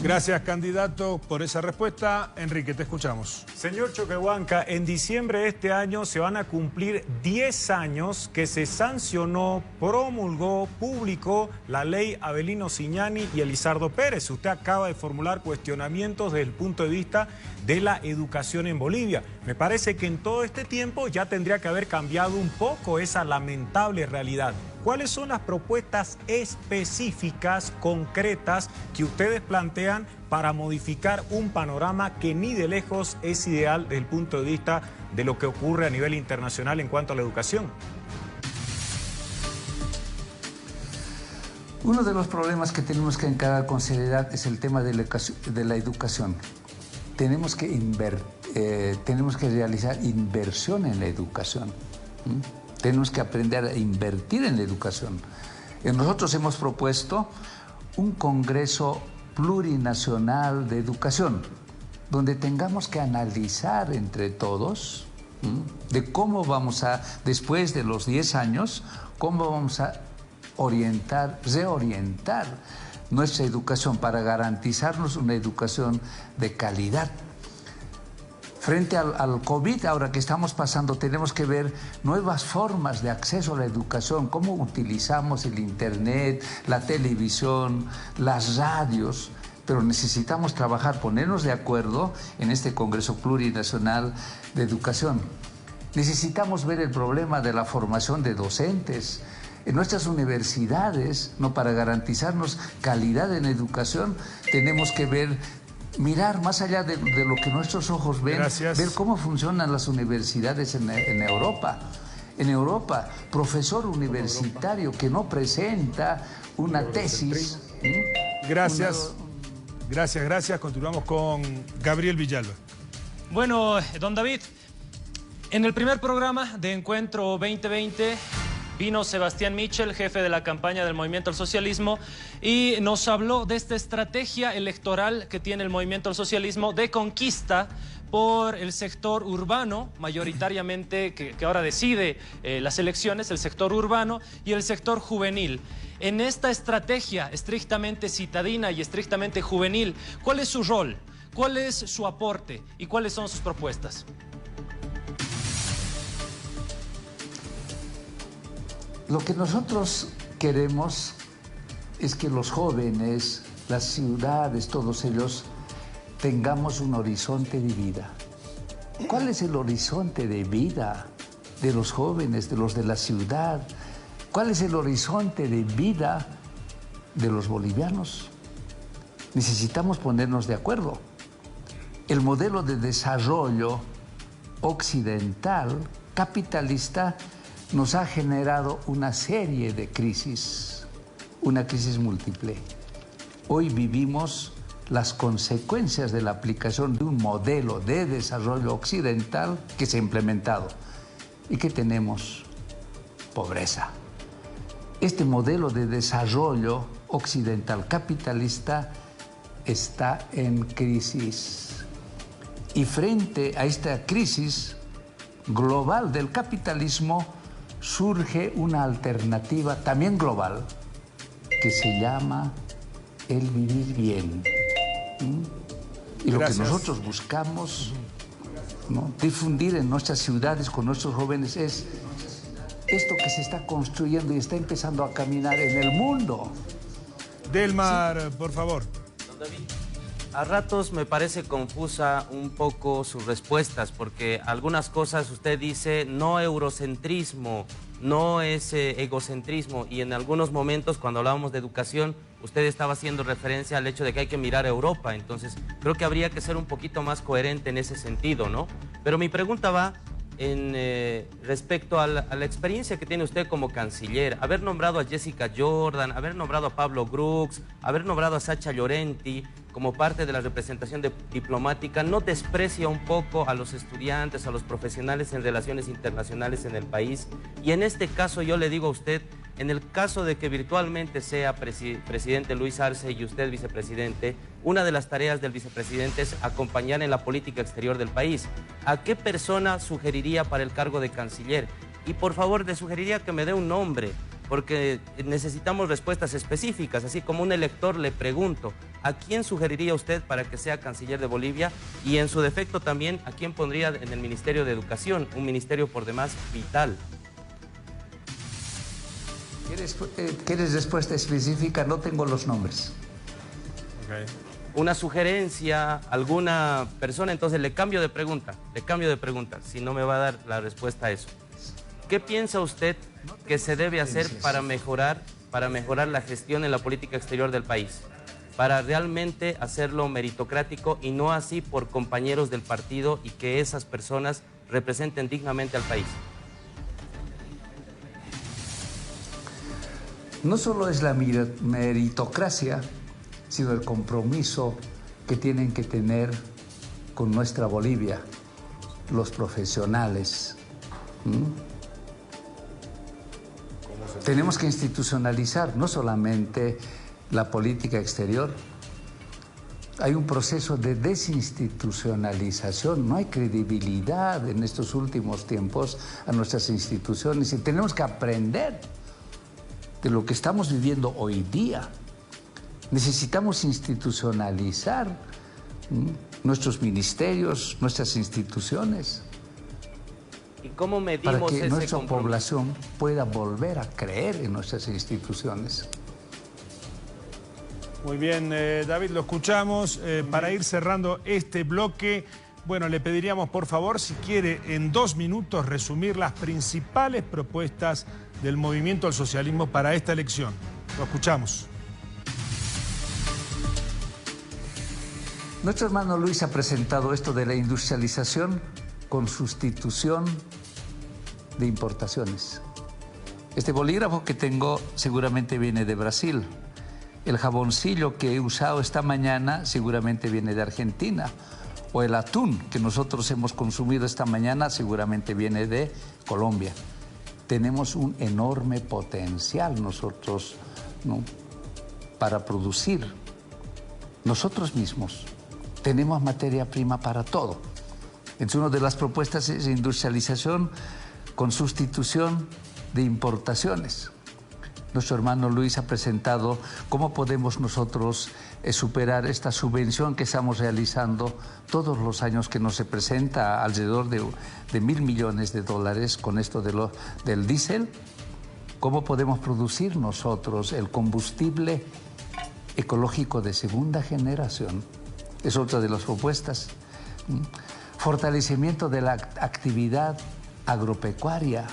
Gracias, candidato, por esa respuesta. Enrique, te escuchamos. Señor Choquehuanca, en diciembre de este año se van a cumplir 10 años que se sancionó, promulgó, publicó la ley Avelino Cignani y Elizardo Pérez. Usted acaba de formular cuestionamientos desde el punto de vista de la educación en Bolivia. Me parece que en todo este tiempo ya tendría que haber cambiado un poco esa lamentable realidad. ¿Cuáles son las propuestas específicas, concretas, que ustedes plantean para modificar un panorama que ni de lejos es ideal desde el punto de vista de lo que ocurre a nivel internacional en cuanto a la educación? Uno de los problemas que tenemos que encarar con seriedad es el tema de la educación. Tenemos que realizar inversión en la educación. Tenemos que aprender a invertir en la educación. Nosotros hemos propuesto un Congreso Plurinacional de Educación, donde tengamos que analizar entre todos de cómo vamos a, después de los 10 años, cómo vamos a reorientar nuestra educación para garantizarnos una educación de calidad. Frente al COVID, ahora que estamos pasando, tenemos que ver nuevas formas de acceso a la educación, cómo utilizamos el internet, la televisión, las radios, pero necesitamos trabajar, ponernos de acuerdo en este Congreso Plurinacional de Educación. Necesitamos ver el problema de la formación de docentes en nuestras universidades, ¿no? Para garantizarnos calidad en educación, tenemos que mirar más allá de lo que nuestros ojos ven. Gracias. Ver cómo funcionan las universidades en Europa. En Europa, profesor universitario que no presenta una tesis. Gracias. Gracias. Continuamos con Gabriel Villalba. Bueno, don David, en el primer programa de Encuentro 2020 vino Sebastián Michel, jefe de la campaña del Movimiento al Socialismo, y nos habló de esta estrategia electoral que tiene el Movimiento al Socialismo de conquista por el sector urbano, mayoritariamente, que ahora decide las elecciones, el sector urbano y el sector juvenil. En esta estrategia estrictamente citadina y estrictamente juvenil, ¿cuál es su rol? ¿Cuál es su aporte? ¿Y cuáles son sus propuestas? Lo que nosotros queremos es que los jóvenes, las ciudades, todos ellos, tengamos un horizonte de vida. ¿Cuál es el horizonte de vida de los jóvenes, de los de la ciudad? ¿Cuál es el horizonte de vida de los bolivianos? Necesitamos ponernos de acuerdo. El modelo de desarrollo occidental, capitalista, nos ha generado una serie de crisis, una crisis múltiple. Hoy vivimos las consecuencias de la aplicación de un modelo de desarrollo occidental que se ha implementado y que tenemos pobreza. Este modelo de desarrollo occidental capitalista está en crisis. Y frente a esta crisis global del capitalismo surge una alternativa también global que se llama el vivir bien. Y lo que nosotros buscamos, ¿no?, difundir en nuestras ciudades con nuestros jóvenes es esto que se está construyendo y está empezando a caminar en el mundo. Delmar, sí, por favor. Don David, a ratos me parece confusa un poco sus respuestas, porque algunas cosas usted dice no eurocentrismo, no es egocentrismo, y en algunos momentos cuando hablábamos de educación usted estaba haciendo referencia al hecho de que hay que mirar a Europa. Entonces creo que habría que ser un poquito más coherente en ese sentido, ¿no? Pero mi pregunta va respecto a la experiencia que tiene usted como canciller, haber nombrado a Jessica Jordan, haber nombrado a Pablo Grux, haber nombrado a Sacha Llorenti como parte de la representación diplomática, ¿no desprecia un poco a los estudiantes, a los profesionales en relaciones internacionales en el país? Y en este caso yo le digo a usted, en el caso de que virtualmente sea presidente Luis Arce y usted vicepresidente, una de las tareas del vicepresidente es acompañar en la política exterior del país. ¿A qué persona sugeriría para el cargo de canciller? Y por favor, le sugeriría que me dé un nombre, porque necesitamos respuestas específicas. Así como un elector le pregunto, ¿a quién sugeriría usted para que sea canciller de Bolivia? Y en su defecto también, ¿a quién pondría en el Ministerio de Educación? Un ministerio por demás vital. ¿Quieres respuesta específica? No tengo los nombres. Okay. Una sugerencia, alguna persona, entonces le cambio de pregunta, si no me va a dar la respuesta a eso. ¿Qué piensa usted que se debe hacer para mejorar la gestión en la política exterior del país? Para realmente hacerlo meritocrático y no así por compañeros del partido, y que esas personas representen dignamente al país. No solo es la meritocracia, sino el compromiso que tienen que tener con nuestra Bolivia los profesionales. Tenemos que institucionalizar no solamente la política exterior, hay un proceso de desinstitucionalización, no hay credibilidad en estos últimos tiempos a nuestras instituciones y tenemos que aprender de lo que estamos viviendo hoy día. Necesitamos institucionalizar nuestros ministerios, nuestras instituciones. ¿Y cómo medimos para que ese nuestra compromiso? Población pueda volver a creer en nuestras instituciones? Muy bien, David, lo escuchamos. Para ir cerrando este bloque, bueno, le pediríamos por favor, si quiere, en 2 minutos resumir las principales propuestas del Movimiento al Socialismo para esta elección. Lo escuchamos. Nuestro hermano Luis ha presentado esto de la industrialización con sustitución de importaciones. Este bolígrafo que tengo seguramente viene de Brasil. El jaboncillo que he usado esta mañana seguramente viene de Argentina. O el atún que nosotros hemos consumido esta mañana seguramente viene de Colombia. tenemos un enorme potencial nosotros, ¿no?, para producir. Nosotros mismos tenemos materia prima para todo. Entonces, una de las propuestas es industrialización con sustitución de importaciones. Nuestro hermano Luis ha presentado cómo podemos nosotros superar esta subvención que estamos realizando todos los años, que nos se presenta alrededor de $1.000 millones con esto del diésel. ¿Cómo podemos producir nosotros el combustible ecológico de segunda generación? Es otra de las propuestas. Fortalecimiento de la actividad agropecuaria.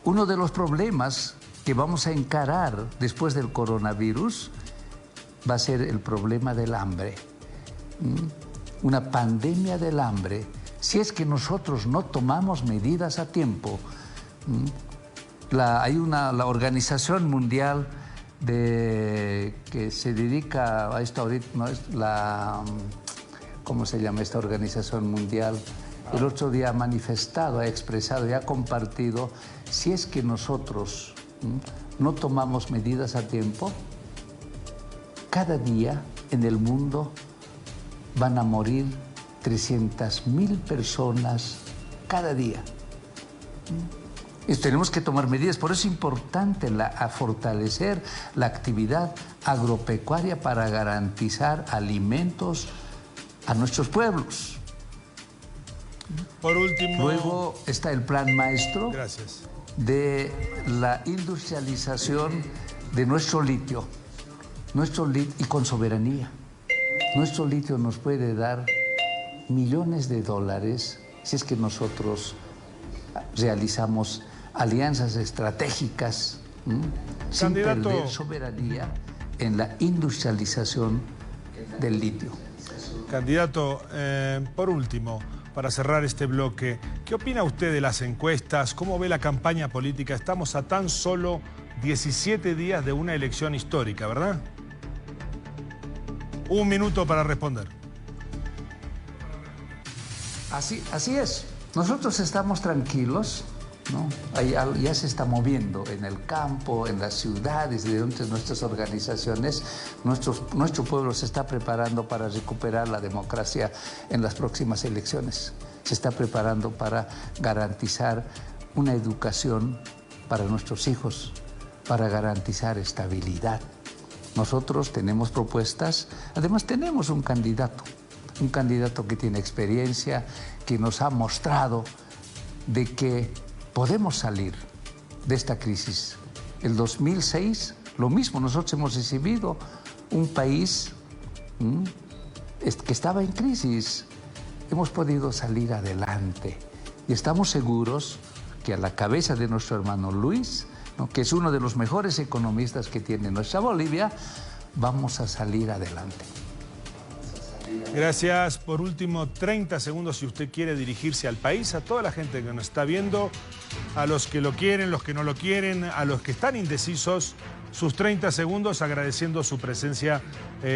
Uno de los problemas que vamos a encarar después del coronavirus va a ser el problema del hambre. Una pandemia del hambre. Si es que nosotros no tomamos medidas a tiempo. Hay la Organización Mundial que se dedica a esto ahorita, ¿no? Es ¿cómo se llama esta organización mundial? El otro día ha manifestado, ha expresado y ha compartido, si es que nosotros no tomamos medidas a tiempo, cada día en el mundo van a morir 300.000 personas cada día. Y tenemos que tomar medidas. Por eso es importante fortalecer la actividad agropecuaria para garantizar alimentos a nuestros pueblos. Por último... Luego está el plan maestro. Gracias. De la industrialización de nuestro litio. Y con soberanía. Nuestro litio nos puede dar millones de dólares si es que nosotros realizamos alianzas estratégicas sin perder soberanía en la industrialización del litio. Candidato, por último, para cerrar este bloque, ¿qué opina usted de las encuestas? ¿Cómo ve la campaña política? Estamos a tan solo 17 días de una elección histórica, ¿verdad? Un minuto para responder. Así es. Nosotros estamos tranquilos, ¿no? Ya se está moviendo en el campo, en las ciudades, de nuestras organizaciones. Nuestro pueblo se está preparando para recuperar la democracia en las próximas elecciones. Se está preparando para garantizar una educación para nuestros hijos, para garantizar estabilidad. Nosotros tenemos propuestas, además tenemos un candidato que tiene experiencia, que nos ha mostrado de que podemos salir de esta crisis. El 2006, lo mismo, nosotros hemos recibido un país que estaba en crisis. Hemos podido salir adelante y estamos seguros que a la cabeza de nuestro hermano Luis, ¿no?, que es uno de los mejores economistas que tiene nuestra Bolivia, vamos a salir adelante. Gracias. Por último, 30 segundos si usted quiere dirigirse al país, a toda la gente que nos está viendo, a los que lo quieren, los que no lo quieren, a los que están indecisos, sus 30 segundos agradeciendo su presencia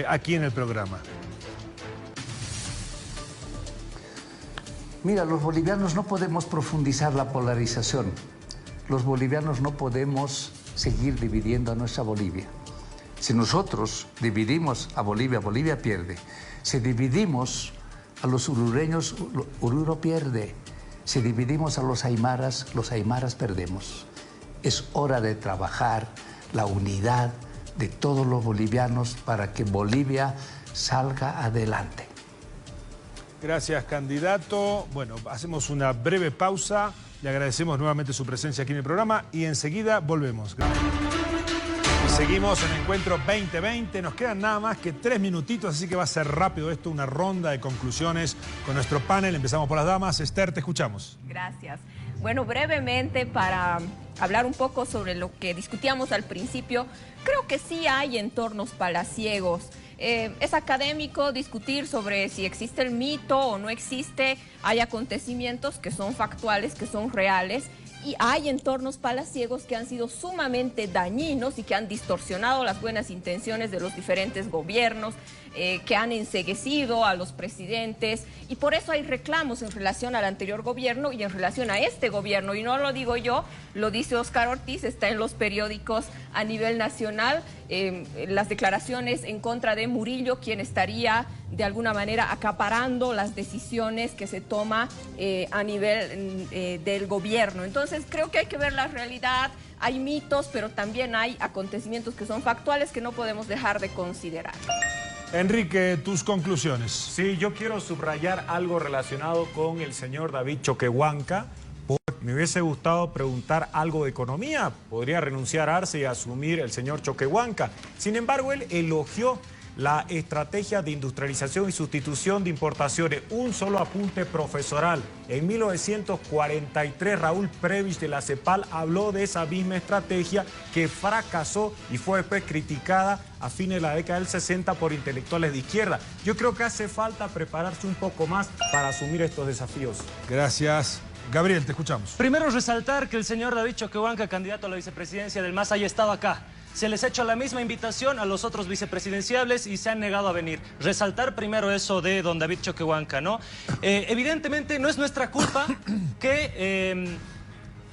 aquí en el programa. Mira, los bolivianos no podemos profundizar la polarización. Los bolivianos no podemos seguir dividiendo a nuestra Bolivia. Si nosotros dividimos a Bolivia, Bolivia pierde. Si dividimos a los urureños, Oruro pierde. Si dividimos a los aymaras perdemos. Es hora de trabajar la unidad de todos los bolivianos para que Bolivia salga adelante. Gracias, candidato. Bueno, hacemos una breve pausa. Le agradecemos nuevamente su presencia aquí en el programa y enseguida volvemos. Gracias. Y seguimos en Encuentro 2020. Nos quedan nada más que 3 minutitos, así que va a ser rápido esto, una ronda de conclusiones con nuestro panel. Empezamos por las damas. Esther, te escuchamos. Gracias. Bueno, brevemente para hablar un poco sobre lo que discutíamos al principio, creo que sí hay entornos palaciegos. Es académico discutir sobre si existe el mito o no existe. Hay acontecimientos que son factuales, que son reales, Y hay entornos palaciegos que han sido sumamente dañinos y que han distorsionado las buenas intenciones de los diferentes gobiernos, que han enceguecido a los presidentes, y por eso hay reclamos en relación al anterior gobierno y en relación a este gobierno. Y no lo digo yo, lo dice Óscar Ortiz, está en los periódicos a nivel nacional, las declaraciones en contra de Murillo, quien estaría de alguna manera acaparando las decisiones que se toma a nivel del gobierno. Entonces creo que hay que ver la realidad. Hay mitos, pero también hay acontecimientos que son factuales que no podemos dejar de considerar. Enrique, tus conclusiones. Sí, yo quiero subrayar algo relacionado con el señor David Choquehuanca. Me hubiese gustado preguntar algo de economía. Podría renunciar Arce y asumir el señor Choquehuanca. Sin embargo, él elogió la estrategia de industrialización y sustitución de importaciones. Un solo apunte profesoral. En 1943, Raúl Prebisch de la CEPAL habló de esa misma estrategia que fracasó y fue después criticada a fines de la década del 60 por intelectuales de izquierda. Yo creo que hace falta prepararse un poco más para asumir estos desafíos. Gracias. Gabriel, te escuchamos. Primero, resaltar que el señor David Choquehuanca, candidato a la vicepresidencia del MAS, haya estado acá. Se les ha hecho la misma invitación a los otros vicepresidenciables y se han negado a venir. Resaltar primero eso de don David Choquehuanca, ¿no? Evidentemente no es nuestra culpa que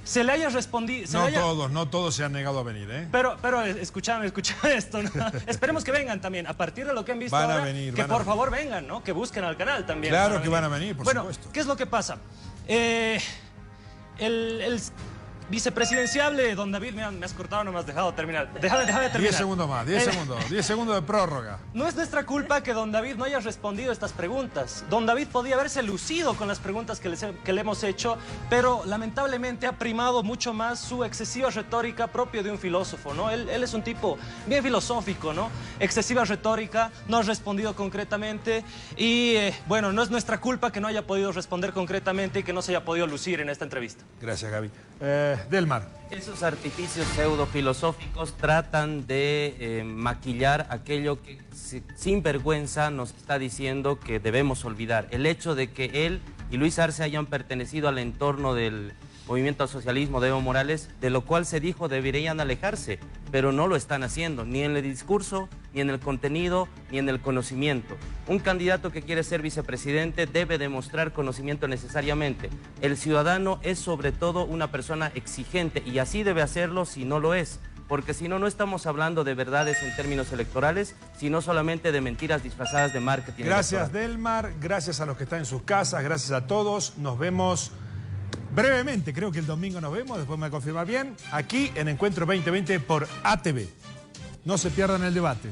se le haya respondido... No todos se han negado a venir, ¿eh? Pero escúchame esto, ¿no? Esperemos que vengan también, a partir de lo que han visto van ahora, a venir, que por favor vengan, ¿no? Que busquen al canal también. Claro que van a venir, por supuesto. Bueno, ¿qué es lo que pasa? El vicepresidenciable, don David, mira, me has cortado, no me has dejado terminar. Déjame terminar. 10 segundos más, 10 segundos de prórroga. No es nuestra culpa que don David no haya respondido estas preguntas. Don David podía haberse lucido con las preguntas que le hemos hecho, pero lamentablemente ha primado mucho más su excesiva retórica propio de un filósofo, ¿no? Él es un tipo bien filosófico, ¿no? Excesiva retórica, no ha respondido concretamente y, bueno, no es nuestra culpa que no haya podido responder concretamente y que no se haya podido lucir en esta entrevista. Gracias, Gaby. Delmar. Esos artificios pseudofilosóficos tratan de maquillar aquello que sin vergüenza nos está diciendo que debemos olvidar. El hecho de que él y Luis Arce hayan pertenecido al entorno del movimiento al socialismo de Evo Morales, de lo cual se dijo deberían alejarse, pero no lo están haciendo, ni en el discurso, ni en el contenido, ni en el conocimiento. Un candidato que quiere ser vicepresidente debe demostrar conocimiento necesariamente. El ciudadano es sobre todo una persona exigente y así debe hacerlo si no lo es. Porque si no, no estamos hablando de verdades en términos electorales, sino solamente de mentiras disfrazadas de marketing. Gracias, Delmar, gracias a los que están en sus casas, gracias a todos. Nos vemos brevemente, creo que el domingo nos vemos, después me va a confirmar bien, aquí en Encuentro 2020 por ATV. No se pierdan el debate.